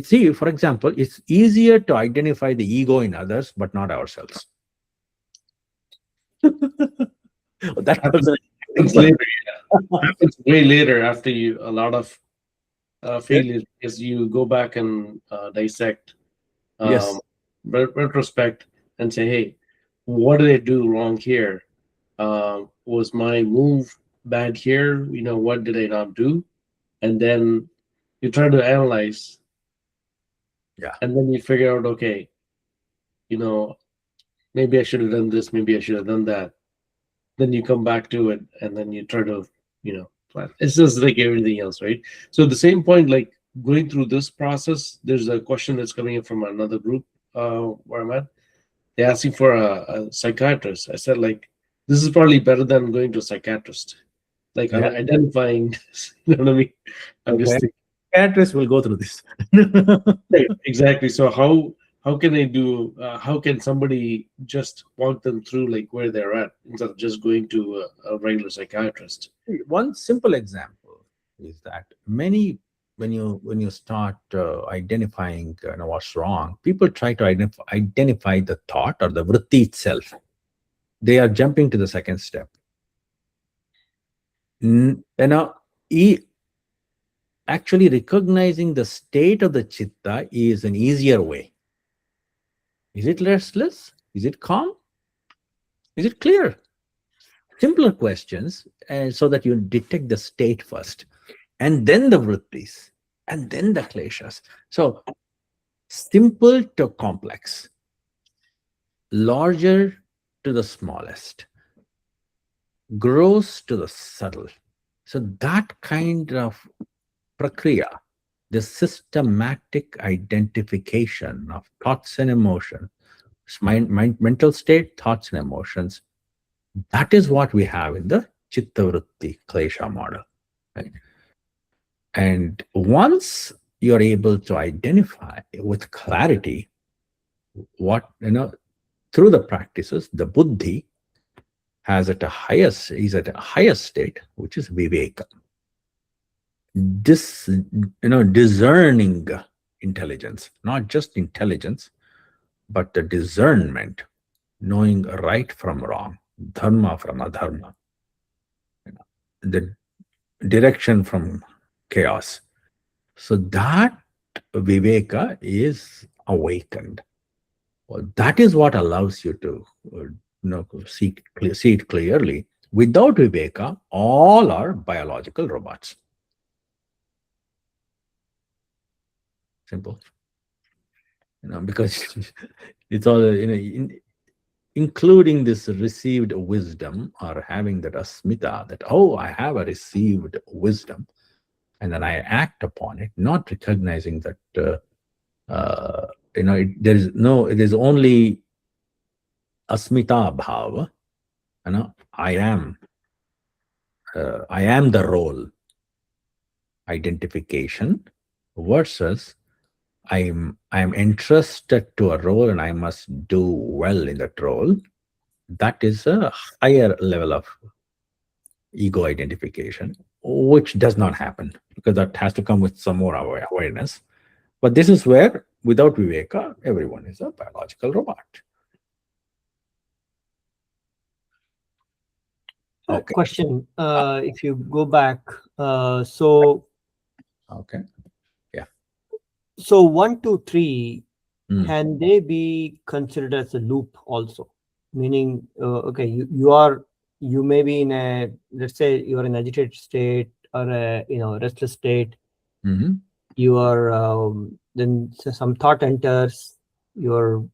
See, for example, it's easier to identify the ego in others, but not ourselves. That was Happens later. Happens way later, after a lot of yeah. failures, because you go back and dissect, Yes. um, retrospect, and say, hey, what did I do wrong here? Was my move bad here? What did I not do? And then you try to analyze, Yeah. and then you figure out, okay, you know, maybe I should have done this, maybe I should have done that. Then you come back to it, and then you try to, plan. It's just like everything else, right? So at the same point, like going through this process, there's a question that's coming in from another group where I'm at. They're asking for a psychiatrist. I said, like, this is probably better than going to a psychiatrist. Like, I'm Yeah. identifying, you know what I mean? I'm just Okay. thinking, Psychiatrists will go through this. right, exactly. So how can they do? How can somebody just walk them through like where they're at, instead of just going to a regular psychiatrist? One simple example is that when you start identifying what's wrong, people try to identify the thought or the vritti itself. They are jumping to the second step. Now, actually recognizing the state of the chitta is an easier way. Is it restless? Is it calm? Is it clear? Simpler questions, so that you detect the state first, and then the vrittis, and then the kleshas. So simple to complex, larger to the smallest, gross to the subtle. So that kind of prakriya, the systematic identification of thoughts and emotions, mental state, thoughts and emotions, that is what we have in the chitta vritti klesha model. Right? And once you're able to identify with clarity what, through the practices, the buddhi is at a highest state, which is viveka. This, discerning intelligence, not just intelligence, but the discernment, knowing right from wrong, dharma from adharma, the direction from chaos. So that viveka is awakened. Well, that is what allows you to see it clearly. Without viveka, all are biological robots. Simple. Because it's all, including this received wisdom, or having that asmita, that, oh, I have a received wisdom, and then I act upon it, not recognizing that, it is only asmita bhava, I am. I am the role identification, versus I'm entrusted to a role and I must do well in that role. That is a higher level of ego identification, which does not happen because that has to come with some more awareness. But this is where, without Viveka, everyone is a biological robot. Okay. Question: if you go back, so Okay. Yeah. so 1, 2, 3, Mm. can they be considered as a loop also? Meaning, okay, you may be in a, let's say you're in agitated state or a restless state. Mm-hmm. You are then some thought enters. You're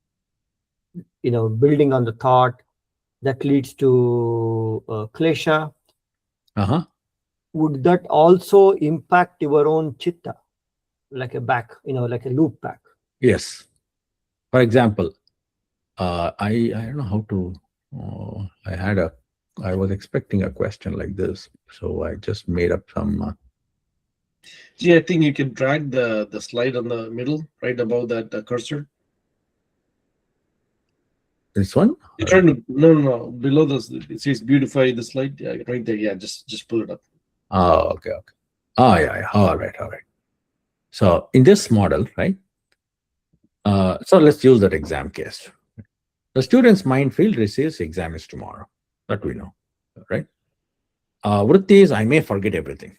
building on the thought that leads to klesha. Uh-huh. Would that also impact your own chitta, like a back, like a loop back? Yes. For example, I don't know how to. I was expecting a question like this, so I just made up some. Yeah, I think you can drag the slide on the middle, right above that cursor. This one. You're trying to no below this. It says beautify the slide. Yeah, right there. Yeah, just pull it up. Oh, okay, okay. Oh, yeah, yeah. All right, all right. So in this model, right? So let's use that exam case. The student's mind field receives exam is tomorrow. That we know, right? Vritti is I may forget everything.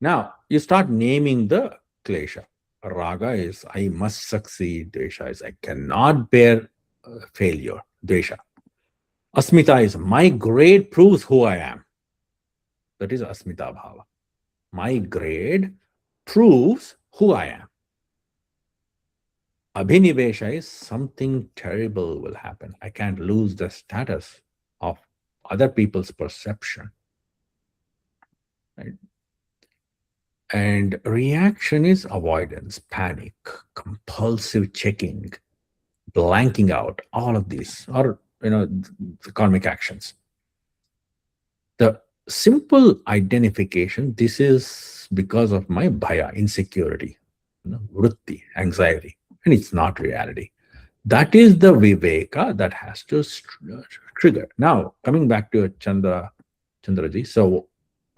Now you start naming the klesha. Raga is I must succeed. Dvesha is I cannot bear failure. Dvesha. Asmita is my grade proves who I am. That is Asmita Bhava. My grade proves who I am. Abhinivesha is something terrible will happen. I can't lose the status of other people's perception. Right? And reaction is avoidance, panic, compulsive checking, blanking out, all of these, or the karmic actions. The simple identification, this is because of my bhaya, insecurity, vritti, anxiety, and it's not reality. That is the viveka that has to trigger. Now, coming back to Chandraji, so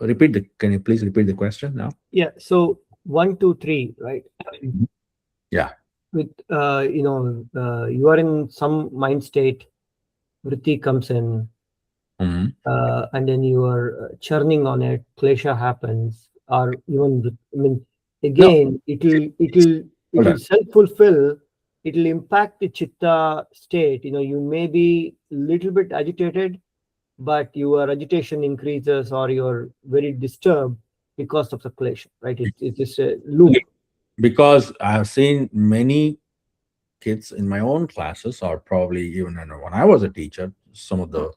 can you please repeat the question now? Yeah. So 1, 2, 3, right? Yeah. With you are in some mind state, vritti comes in, Mhm. and then you are churning on it, klesha happens, or even, I mean, No, again, hold it'll on. self-fulfill, it'll impact the chitta state. You may be little bit agitated, but your agitation increases or you're very disturbed because of the klesha, right? It is a loop. Because I have seen many kids in my own classes, or probably even when I was a teacher, some of the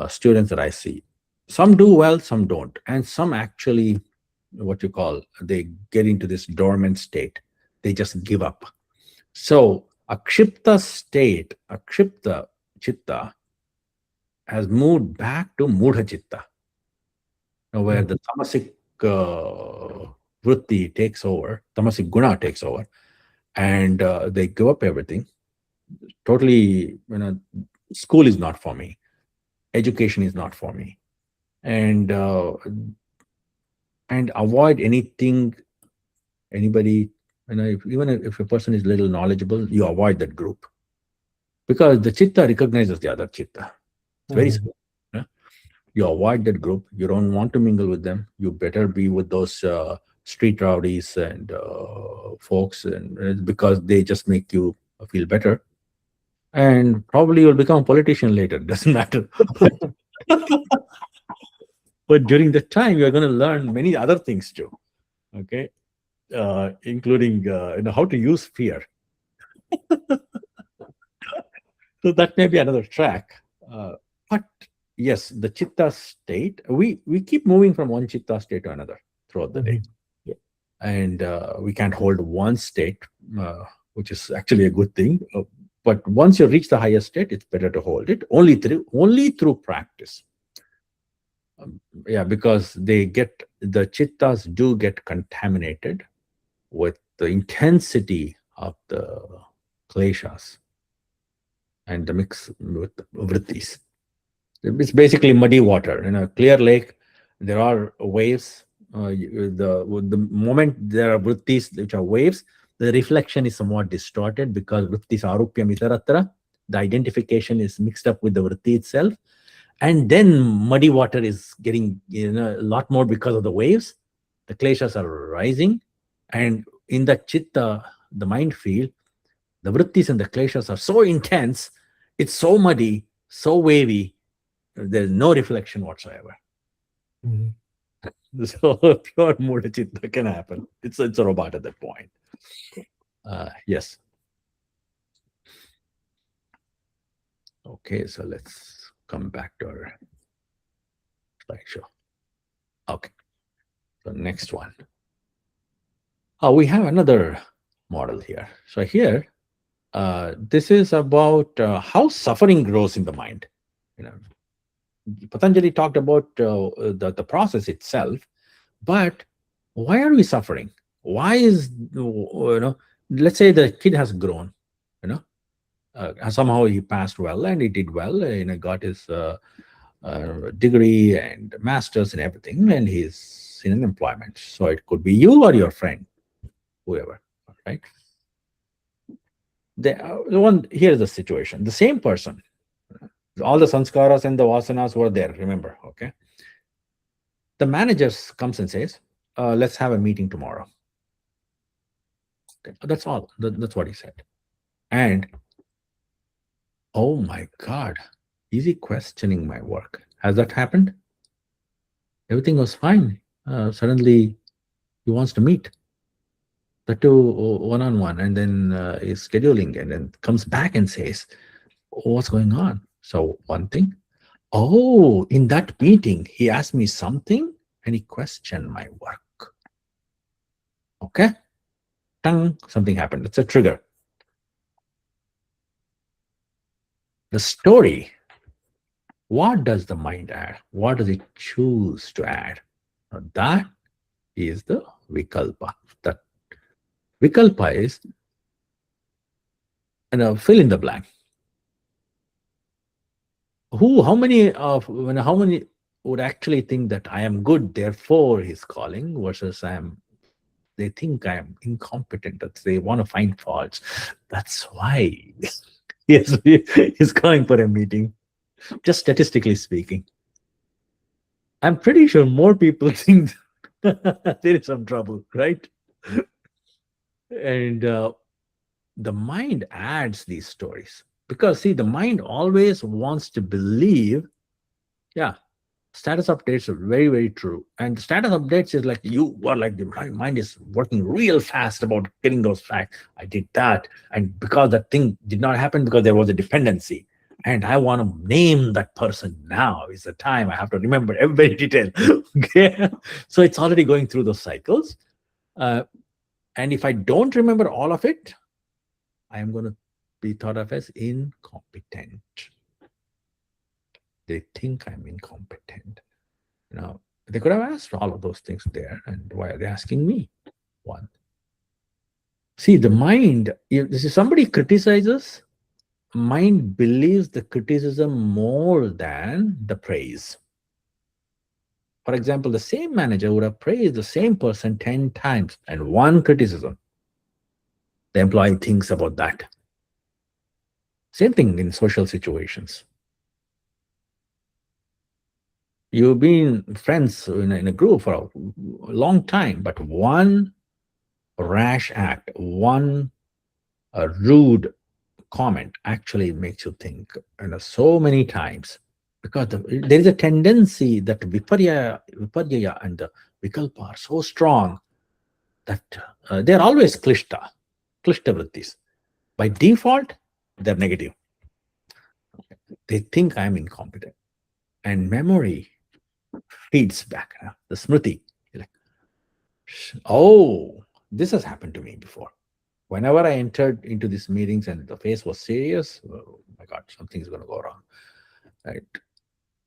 students that I see, some do well, some don't, and some actually, what you call, they get into this dormant state. They just give up. So akshipta state, akshipta chitta, has moved back to mudha chitta, where the tamasic vritti takes over, tamasic guna takes over, and they give up everything. Totally, school is not for me. Education is not for me, and avoid anything, anybody. Even if a person is little knowledgeable, you avoid that group because the chitta recognizes the other chitta. It's very simple. You avoid that group. You don't want to mingle with them. You better be with those street rowdies and folks, and because they just make you feel better. And probably you'll become a politician later. Doesn't matter. But during the time, you're going to learn many other things too. Okay, including how to use fear. So that may be another track. But yes, the chitta state, we keep moving from one chitta state to another throughout the day. Yeah. And we can't hold one state, which is actually a good thing. But once you reach the higher state, it's better to hold it only through practice. Because the chittas do get contaminated with the intensity of the kleshas. and the mix with vrittis. It's basically muddy water. In a clear lake, there are waves. The moment there are vrittis, which are waves, the reflection is somewhat distorted because vrittis arupyam itaratra. The identification is mixed up with the vritti itself, and then muddy water is getting a lot more because of the waves. The kleshas are rising, and in the chitta, the mind field, the vrittis and the kleshas are so intense. It's so muddy, so wavy. There's no reflection whatsoever. Mhm. So pure Mudha Chitta can happen. It's a robot at that point. Yes. Okay, so let's come back to our slideshow. Okay, so next one. We have another model here. So here, this is about how suffering grows in the mind. Patanjali talked about the process itself, but why are we suffering? Why is let's say the kid has grown, somehow he passed well and he did well, got his degree and masters and everything, and he's in an employment. So it could be you or your friend, whoever, right? The one here's the situation: the same person, all the sanskaras and the vasanas were there. Remember, okay? The manager comes and says, "Let's have a meeting tomorrow." Okay, that's all. That's what he said. And oh my God, is he questioning my work? Has that happened? Everything was fine. Suddenly, he wants to meet the two one-on-one, and then is scheduling, and then comes back and says, "What's going on?" So one thing. Oh, in that meeting, he asked me something, and he questioned my work. Okay, something happened. It's a trigger. The story. What does the mind add? What does it choose to add? Now, that is the vikalpa. That vikalpa is, fill in the blank. How many would actually think that I am good, therefore he's calling, versus they think I am incompetent, that they want to find faults. That's why he's calling for a meeting, just statistically speaking. I'm pretty sure more people think there is some trouble, right? And the mind adds these stories because, see, the mind always wants to believe, yeah, status updates are very, very true. And status updates is like you are like the mind is working real fast about getting those facts. I did that. And because that thing did not happen because there was a dependency. And I want to name that person now. Is the time I have to remember every detail. Okay. So it's already going through those cycles. And if I don't remember all of it, I am going to be thought of as incompetent. They think I'm incompetent. They could have asked all of those things there, and why are they asking me? One. See, the mind, if somebody criticizes, mind believes the criticism more than the praise. For example, the same manager would have praised the same person 10 times and one criticism. The employee thinks about that. Same thing in social situations. You've been friends in a group for a long time, but one rash act, one rude comment actually makes you think so many times, because there is a tendency that viparya and the vikalpa are so strong that they're always klishta vrittis. By default, they're negative. They think I'm incompetent. And memory feeds back. The smriti. Like, oh, this has happened to me before. Whenever I entered into these meetings and the face was serious, oh my God, something's going to go wrong. Right.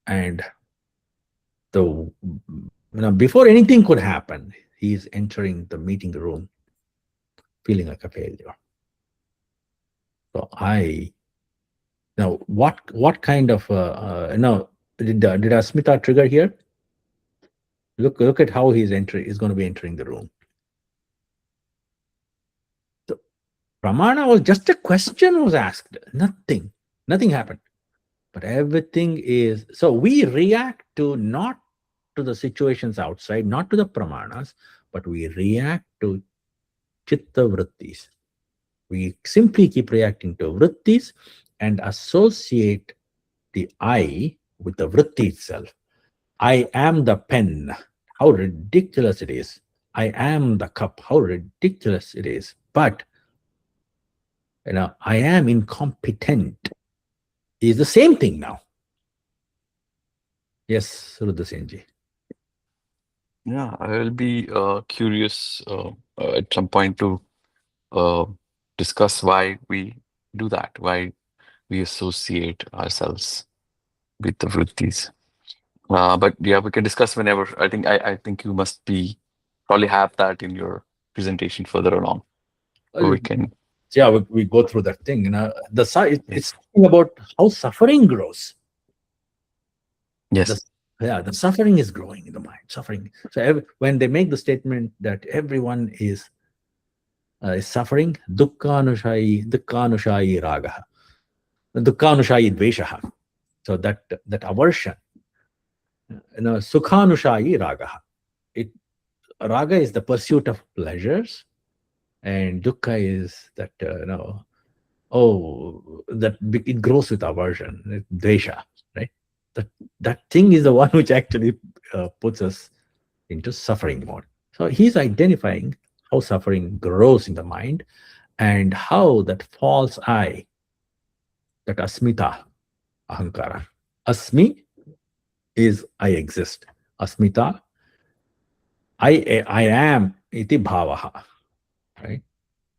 And before anything could happen, he's entering the meeting room feeling like a failure. So I Now, what kind of did Asmita trigger here? Look at how he's entering. Is going to be entering the room. So Pramana was just a question was asked. Nothing happened. But everything is so we react to not to the situations outside, not to the pramanas, but we react to chitta vrittis. We simply keep reacting to vrittis and associate the I with the vritti itself. I am the pen. How ridiculous it is. I am the cup. How ridiculous it is. But I am incompetent is the same thing now. Yes, Rudrasenji. Yeah, I will be curious at some point to uh, discuss why we do that, why we associate ourselves with the vrittis. But yeah, we can discuss whenever. I think you must be probably have that in your presentation further along, so we can. Yeah, we go through that thing. It's Yes. talking about how suffering grows. Yes. The suffering is growing in the mind. Suffering. So when they make the statement that everyone is suffering, dukkhanushayi raga, dukkhanushayi dvesha. So that aversion, sukhanushayi raga. It raga is the pursuit of pleasures, and dukkha is that it grows with aversion, dvesha, right? That thing is the one which actually puts us into suffering mode. So he's identifying how suffering grows in the mind and how that false I, that asmita, ahankara. Asmi is I exist. Asmita, I am iti bhavaha, right?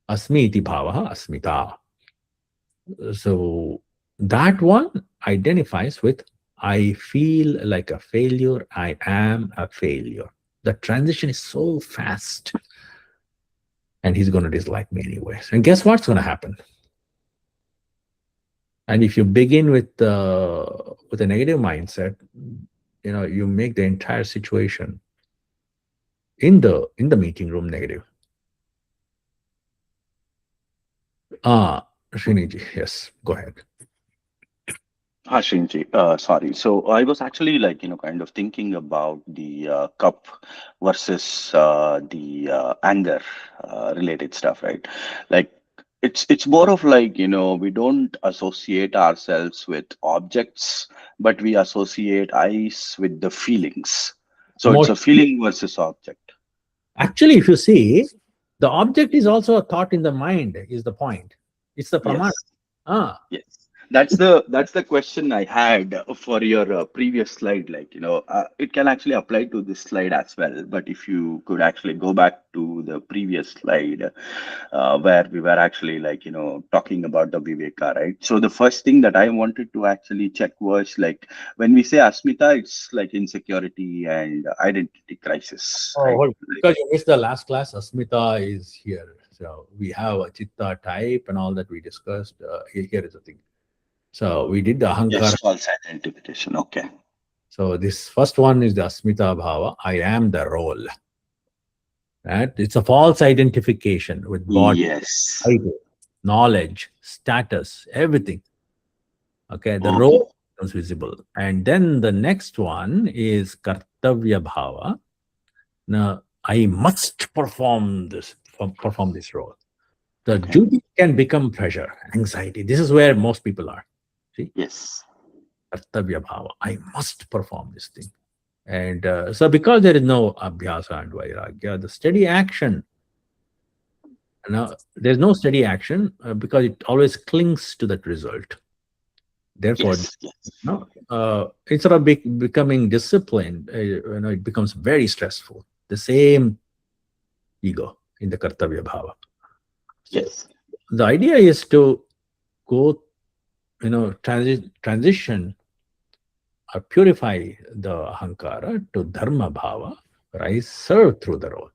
Asmi iti bhavaha, asmita. So that one identifies with I feel like a failure, I am a failure. The transition is so fast. And he's going to dislike me anyways. And guess what's going to happen? And if you begin with a negative mindset, you make the entire situation in the meeting room negative. Sriniji, yes, go ahead. Srinji, sorry. So I was actually like, kind of thinking about the cup versus the anger related stuff, right? Like it's more of like, we don't associate ourselves with objects, but we associate eyes with the feelings. So it's More a feeling versus object. actually, if you see, the object is also a thought in the mind, is the point. It's the pramana. Yes. Ah, Yes, that's the question I had for your previous slide. Like, it can actually apply to this slide as well. But if you could actually go back to the previous slide, where we were actually like, talking about the Viveka, right? So the first thing that I wanted to actually check was like when we say Asmita, it's like insecurity and identity crisis, right? because you missed the last class, Asmita is here. So we have a chitta type and all that we discussed. Here is the thing. So we did the ahankara. Yes, false identification. Okay. So this first one is the asmita bhava. I am the role. Right? It's a false identification with body, Yes. title, knowledge, status, everything. Okay, the Mhm. role becomes visible. And then the next one is kartavya bhava. Now, I must perform this role. The Okay. duty can become pressure, anxiety. This is where most people are. See, Yes. kartavya bhava. I must perform this thing. And so, because there is no abhyasa and vairagya, the steady action, now there's no steady action because it always clings to that result. Therefore, Yes. Yes. instead of becoming disciplined, it becomes very stressful. The same ego in the kartavya bhava. So, Yes. the idea is to go, transition or purify the ahankara to dharma bhava, where I serve through the role.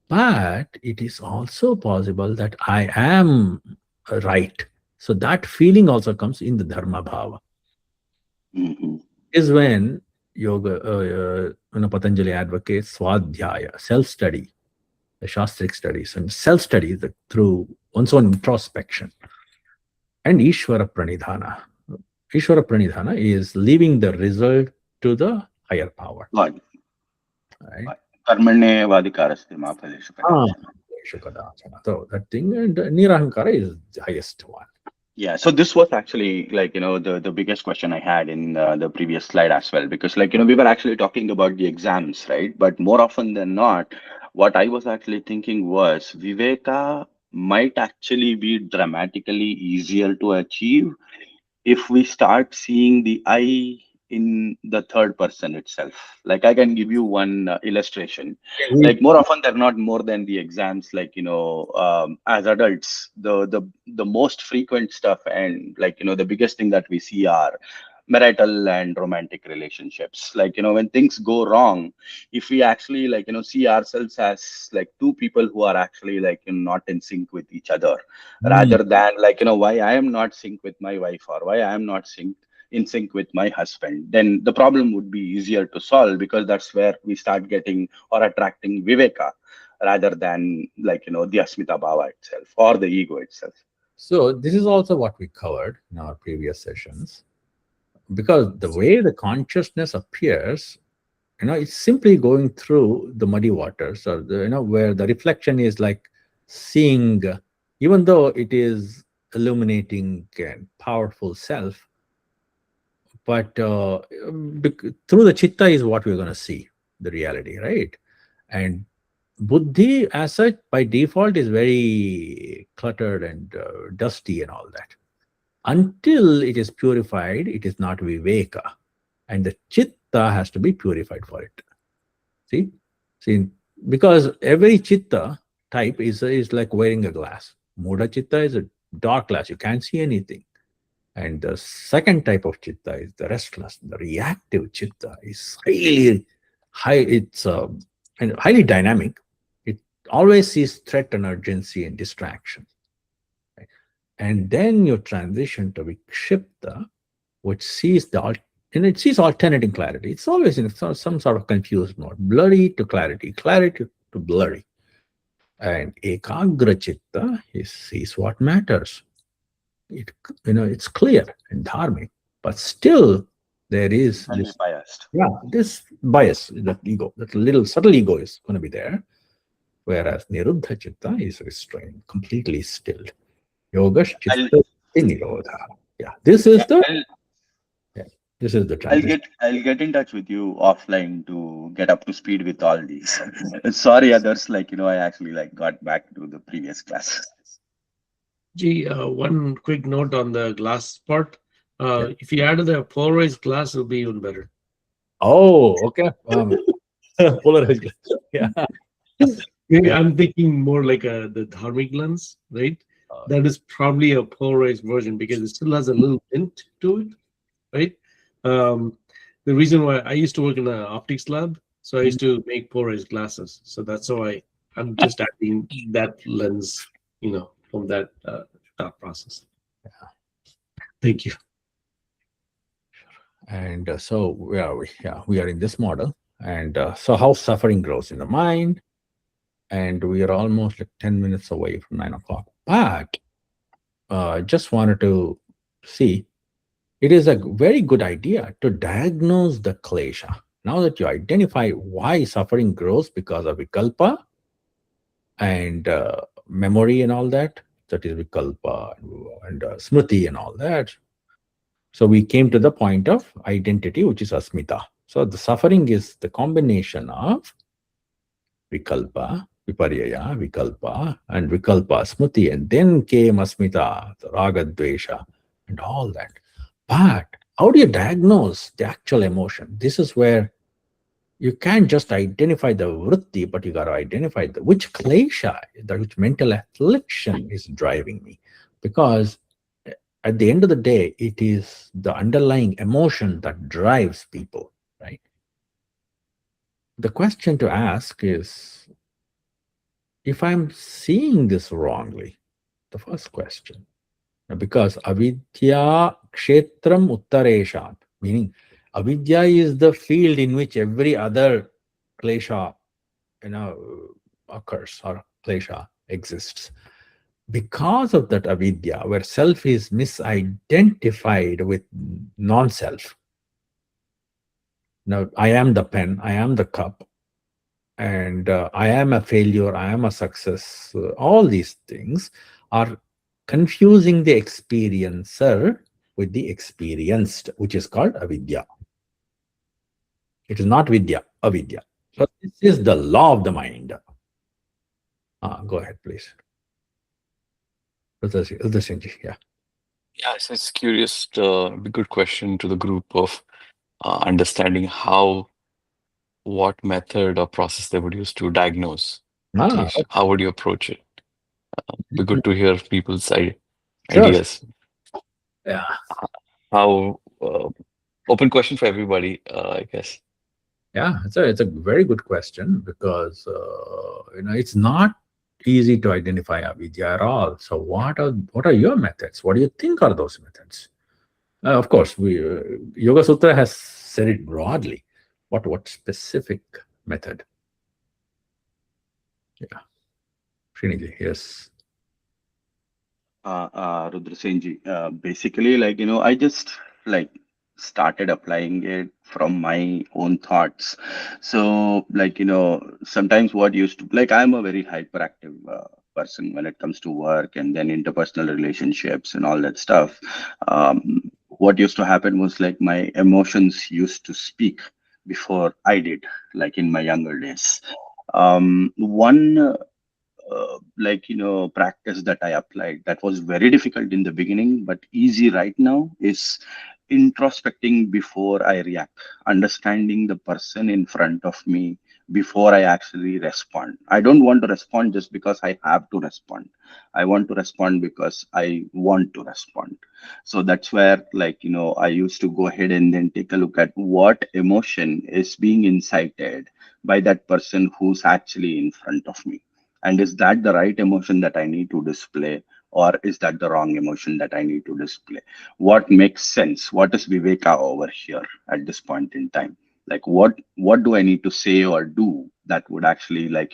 But it is also possible that I am right. So that feeling also comes in the dharma bhava. Mhm. Is when yoga, Patanjali advocates swadhyaya, self-study, the shastric studies, and self-study through one's own introspection, and Ishvara Pranidhana. Ishvara Pranidhana is leaving the result to the higher power. God. Right? Karmanyevadikaraste ma phaleshu Ah, kadachana. so that thing, and Nirahankara is the highest one. Yeah, so this was actually like, the biggest question I had in the previous slide as well, because like, we were actually talking about the exams, right? But more often than not, what I was actually thinking was Viveka might actually be dramatically easier to achieve if we start seeing the I in the third person itself. Like I can give you one illustration. Like more often they're not more than the exams. Like as adults, the most frequent stuff and like the biggest thing that we see are marital and romantic relationships. Like when things go wrong, if we actually like see ourselves as like two people who are actually like not in sync with each other, Mm. rather than like why I am not sync with my wife or why I am not in sync with my husband, then the problem would be easier to solve, because that's where we start getting or attracting viveka rather than like the asmita bhava itself or the ego itself. So this is also what we covered in our previous sessions, because the way the consciousness appears, it's simply going through the muddy waters, or where the reflection is like seeing, even though it is illuminating and powerful self, but through the chitta is what we're going to see the reality, right? And buddhi as such by default is very cluttered and dusty and all that. Until it is purified, it is not viveka, and the chitta has to be purified for it. See, because every chitta type is like wearing a glass. Mudha chitta is a dark glass, you can't see anything. And the second type of chitta is the restless, the reactive chitta is highly high. It's and highly dynamic. It always sees threat and urgency and distraction. Right? And then you transition to vikshipta, which sees and it sees alternating clarity. It's always in some sort of confused mode, blurry to clarity, clarity to blurry. And ekagra chitta sees what matters. It's clear and dharmic, but still there is And be this, biased. yeah, this bias, that ego, that little subtle ego is going to be there, whereas niruddha chitta is restrained, completely stilled. Yogash I'll, chitta nirodha. Yeah, this is yeah, the, yeah, this is the transition. I'll get in touch with you offline to get up to speed with all these. Sorry, others. Like I actually like got back to the previous class. Gee, one quick note on the glass part. Yeah. If you added a polarized glass, it'll be even better. Oh, okay. Polarized. Yeah. Maybe I'm thinking more like the dharmic lens, right? That is probably a polarized version because it still has a little tint to it, right? The reason why I used to work in an optics lab, so I used to make polarized glasses. So that's why I'm just adding that lens, from that thought process. Thank you. And so where are we? Yeah, we are in this model. And so how suffering grows in the mind. And we are almost like 10 minutes away from 9 o'clock. But just wanted to see, it is a very good idea to diagnose the klesha. Now that you identify why suffering grows because of vikalpa and memory and all that, that is vikalpa and smriti and all that. So we came to the point of identity, which is asmita. So the suffering is the combination of vikalpa, viparyaya, vikalpa, and vikalpa, smriti, and then came asmita, the raga, dvesha, and all that. But how do you diagnose the actual emotion? This is where you can't just identify the vritti, but you got to identify which klesha, which mental affliction is driving me. Because at the end of the day, it is the underlying emotion that drives people, right? The question to ask is, if I'm seeing this wrongly, the first question, because avidya kshetram uttareshat, meaning avidya is the field in which every other klesha, occurs, or klesha exists. Because of that avidya, where self is misidentified with non-self. Now, I am the pen, I am the cup, and I am a failure, I am a success. All these things are confusing the experiencer with the experienced, which is called avidya. It is not vidya, avidya. So this is the law of the mind. Go ahead, please. Udasinji, yeah. Yeah, so it's curious, a good question to the group of understanding what method or process they would use to diagnose klesha. How would you approach it? Be good to hear people's Sure. ideas. Yeah. How open question for everybody, I guess. Yeah, it's a very good question, because it's not easy to identify avidya at all. So what are your methods? What do you think are those methods? Of course, Yoga Sutra has said it broadly. What specific method? Yeah, Srinidhi, yes. Rudra Senji, basically, like, I just like started applying it from my own thoughts. So, like, sometimes what used to, like, I'm a very hyperactive person when it comes to work and then interpersonal relationships and all that stuff. What used to happen was like my emotions used to speak before I did, like in my younger days. One like practice that I applied that was very difficult in the beginning but easy right now is introspecting before I react, understanding the person in front of me before I actually respond. I don't want to respond just because I have to respond. I want to respond because I want to respond. So that's where, like, I used to go ahead and then take a look at what emotion is being incited by that person who's actually in front of me, and is that the right emotion that I need to display, or is that the wrong emotion that I need to display? What makes sense? What is Viveka over here at this point in time? Like, what do I need to say or do that would actually, like,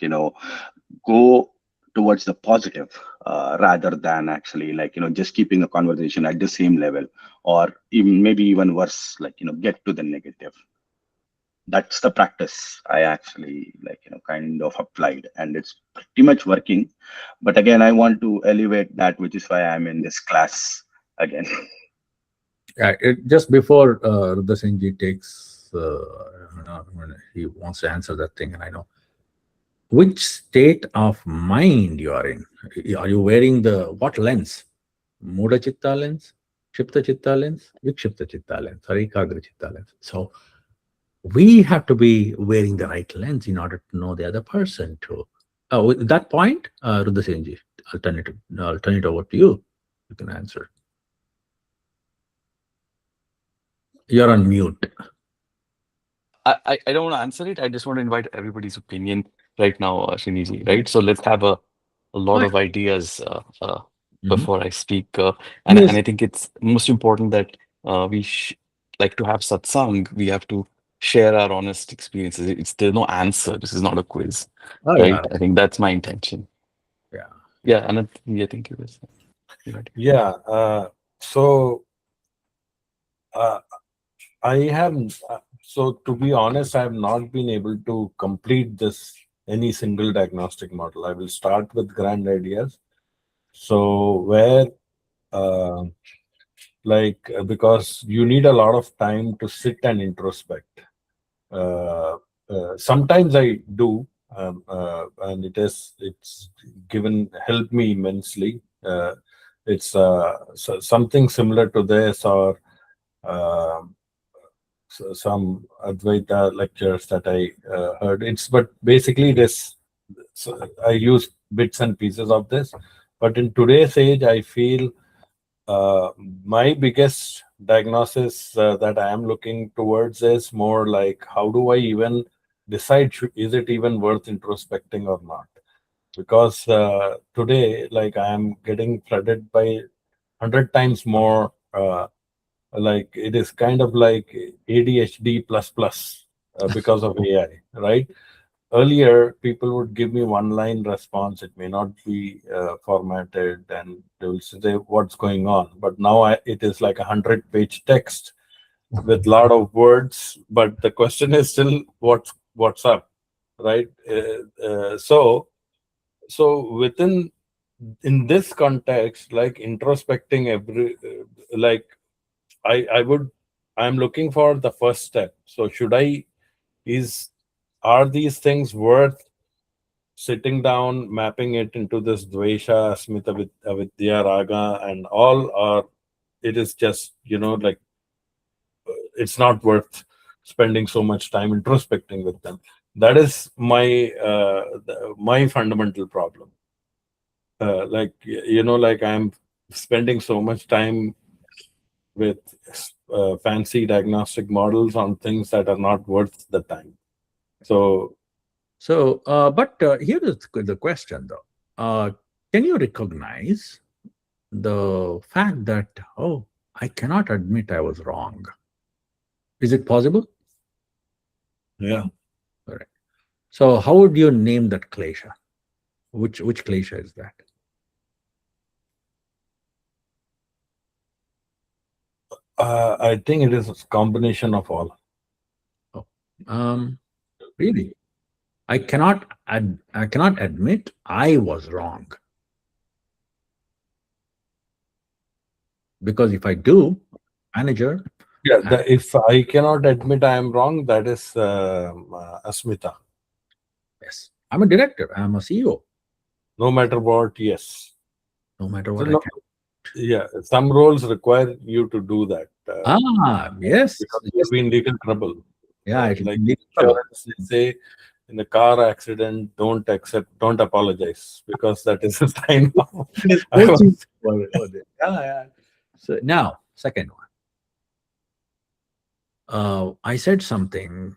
go towards the positive, rather than actually, like, just keeping a conversation at the same level, or even maybe even worse, like, get to the negative. That's the practice I actually, like, kind of applied, and it's pretty much working. But again, I want to elevate that, which is why I'm in this class again. Yeah, just before Rudra Singhji takes, when he wants to answer that thing, and I know which state of mind you are in. Are you wearing what lens? Muda Chitta lens, Shipta Chitta lens, Vikshipta Chitta lens, or Ekagra Chitta lens. So we have to be wearing the right lens in order to know the other person too. With that point, Rudra Singhji, I'll turn it over to you. You can answer. You're on mute. I don't want to answer it. I just want to invite everybody's opinion right now, Srinidhi, right? So let's have a lot of ideas before I speak. And Yes. I think it's most important that we like to have satsang. We have to share our honest experiences. There's no answer. This is not a quiz, Oh, right? yeah. I think that's my intention. Yeah. Yeah, and I think it was. Yeah. So uh, I have, so to be honest, I have not been able to complete any single diagnostic model. I will start with grand ideas. So where, uh, because you need a lot of time to sit and introspect. Sometimes I do, and it's given helped me immensely. It's something similar to this, or some Advaita lectures that I heard. But basically this. So I use bits and pieces of this, but in today's age, I feel uh, my biggest diagnosis that I am looking towards is more like, how do I even decide, is it even worth introspecting or not? Because today, like, I am getting flooded by 100 times more. Like it is kind of like ADHD plus plus because of AI, right? Earlier, people would give me one-line response. It may not be formatted, and they will say what's going on. But now it is like 100-page text with lot of words. But the question is still what's up, right? So within in this context, like introspecting like I would I'm looking for the first step. So should I is are these things worth sitting down, mapping it into this dvesha, smita, avidya, raga, and all, or it is just like it's not worth spending so much time introspecting with them. That is my fundamental problem. Like like I'm spending so much time with fancy diagnostic models on things that are not worth the time. So But here is the question though. Can you recognize the fact that, oh, I cannot admit I was wrong? Is it possible? yeah, Correct. So how would you name that klesha? Which klesha is that? I think it is a combination of all. Oh, really? I cannot admit I was wrong, because if I do, manager, Yeah, if I cannot admit I am wrong, that is asmita. yes, I'm a director, I'm a CEO. No matter what, yes. No matter So what I no, can. yeah, some roles require you to do that Yes, because yes, you'll be in legal trouble. yeah, it Like will be trouble. insurance, they say in a car accident, don't apologize because that is a sign of. Yes, I coaching. was, Yeah, yeah. So now, second one. I said something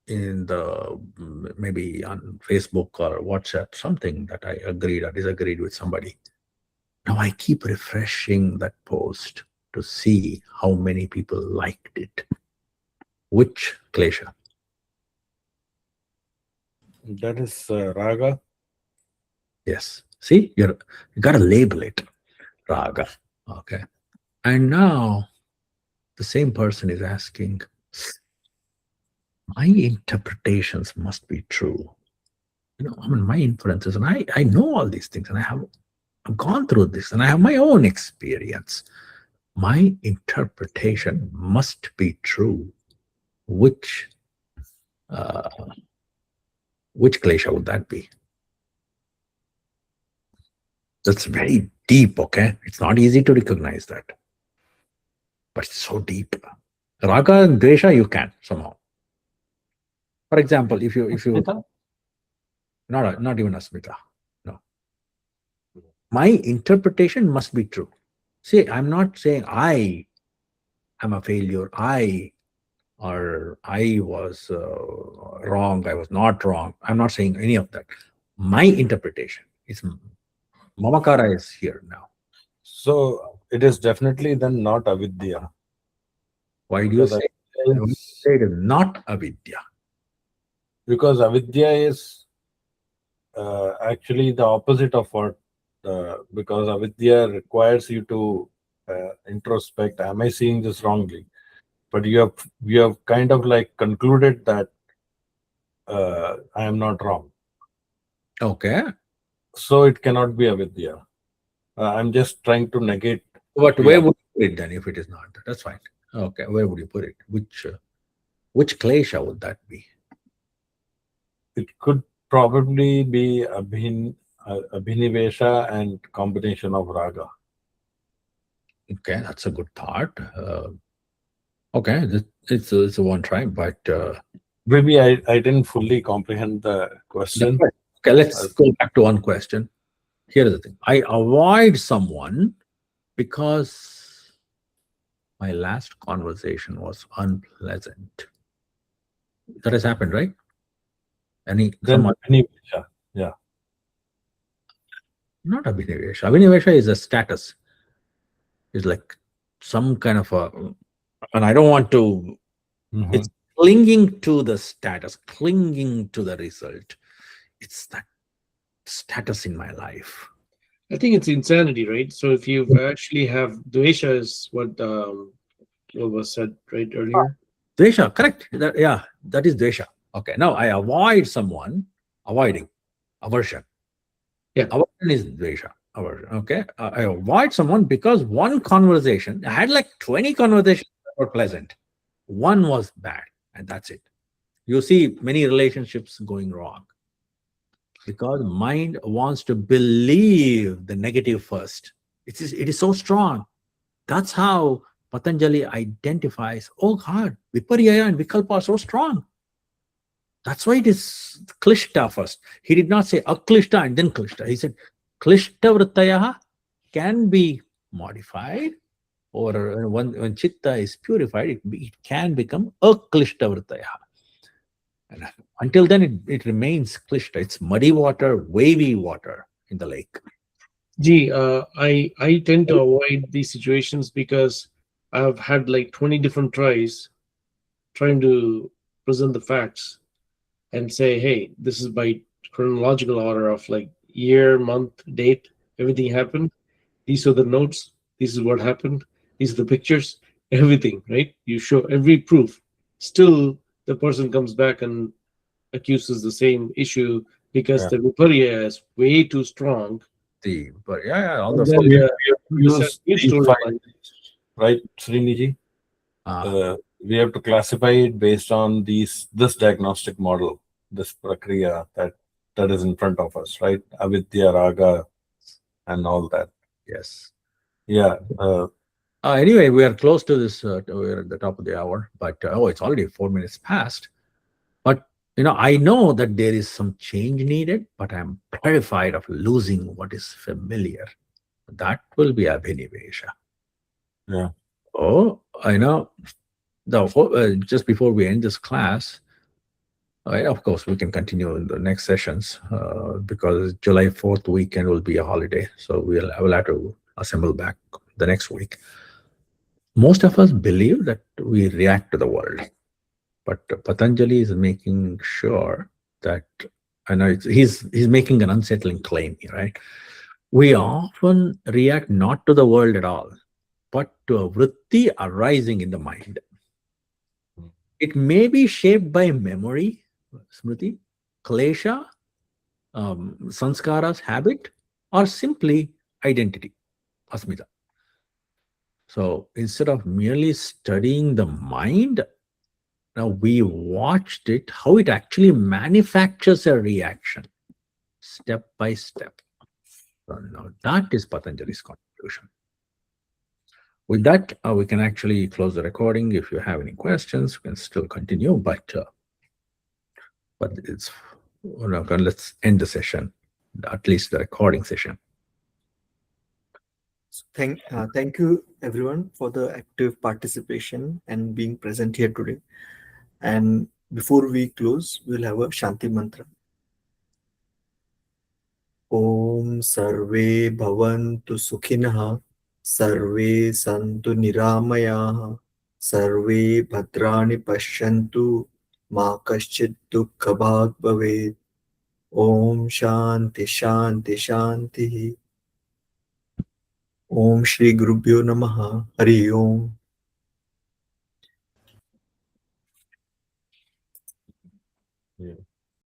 in the maybe on Facebook or WhatsApp, something that I agreed or disagreed with somebody. Now I keep refreshing that post to see how many people liked it. Which klesha? that is raga. Yes. See, you got to label it raga. Okay. And now the same person is asking, my interpretations must be true. I mean, my inferences, and I know all these things, and I've gone through this, and I have my own experience. My interpretation must be true. Which uh, which klesha would that be? That's very deep. Okay, it's not easy to recognize that, but it's so deep. Raga and dvesha, you can somehow. For example, if you Asmita? not even asmita, no. My interpretation must be true. See, I'm not saying I am a failure. I was wrong. I was not wrong. I'm not saying any of that. My interpretation is Mamakara is here now. So it is definitely then not avidya Why do you because say, avidya why do you is, say it is not avidya? because avidya is actually the opposite of what because avidya requires you to introspect. Am I seeing this wrongly? But you have kind of like concluded that I am not wrong, Okay. so it cannot be avidya. I'm just trying to negate But the where other. would you put it then if it is not? That's fine. Okay. Where would you put it? Which klesha would that be? It could probably be abhinivesha and combination of raga. Okay, that's a good thought. Okay, it's a one try, but Maybe I didn't fully comprehend the that's question. right. Okay, let's Uh, go back to one question. Here is the thing: I avoid someone because my last conversation was unpleasant. That has happened, right? then abhinivesha, yeah. Not Abhinivesha. Abhinivesha is a status. It's like some kind of a, and I don't want to, Mhm. it's clinging to the status, clinging to the result. It's that status in my life. I think it's insanity, right? So if you actually have dvesha, is what was said right earlier. Dvesha, correct. Yeah, that is dvesha. Okay, now I avoid someone, avoiding, aversion. Yeah. Aversion is dvesha. Aversion. Okay, I avoid someone because one conversation, I had like 20 conversations that were pleasant. One was bad, and that's it. You see many relationships going wrong because mind wants to believe the negative first. It is so strong. That's how Patanjali identifies, oh God, Viparya and Vikalpa are so strong. That's why it is Klishta first. He did not say Aklishta and then Klishta. He said Klishta Vrittaya can be modified, or when Chitta is purified, it can become Aklishta Vrittaya. And until then, it remains Klishta. It's muddy water, wavy water in the lake. Gee, I tend to avoid these situations because I've had like 20 different tries trying to present the facts and say, hey, this is by chronological order of like year, month, date, everything happened. These are the notes. This is what happened. These are the pictures. Everything, right? You show every proof. Still, the person comes back and accuses the same issue because Yeah. the viparya is way too strong. But yeah, all And those. then We have to you set use new these five, storyline. right, Sriniji? We have to classify it based on this diagnostic model, this prakriya that is in front of us, right? Avidya, raga, and all that. Yes. Yeah. Anyway, we are close to this. We're at the top of the hour, but it's already 4 minutes past. But I know that there is some change needed, but I'm terrified of losing what is familiar. That will be Abhinivesha. Yeah. Oh, I know. Just before we end this class, of course, we can continue in the next sessions because July 4th weekend will be a holiday. So I will have to assemble back the next week. Most of us believe that we react to the world, but Patanjali is making sure that, I know he's making an unsettling claim here, right? We often react not to the world at all, but to a vritti arising in the mind. It may be shaped by memory, smriti, klesha, sanskaras, habit, or simply identity, asmita. So instead of merely studying the mind, now we watched it, how it actually manufactures a reaction step by step. So now that is Patanjali's contribution. With that, we can actually close the recording. If you have any questions, we can still continue, but it's let's end the session, at least the recording session. Thank you everyone for the active participation and being present here today. And before we close, we'll have a Shanti mantra. Om Sarve Bhavantu Sukhinah, Sarve Santu Niramayah, Sarve Bhadrani Pashyantu, Ma Kaschid Dukkha Bhag Bhavet. Om Shanti Shanti Shanti. Om Shri Gurubhyo Namaha. Hari Om.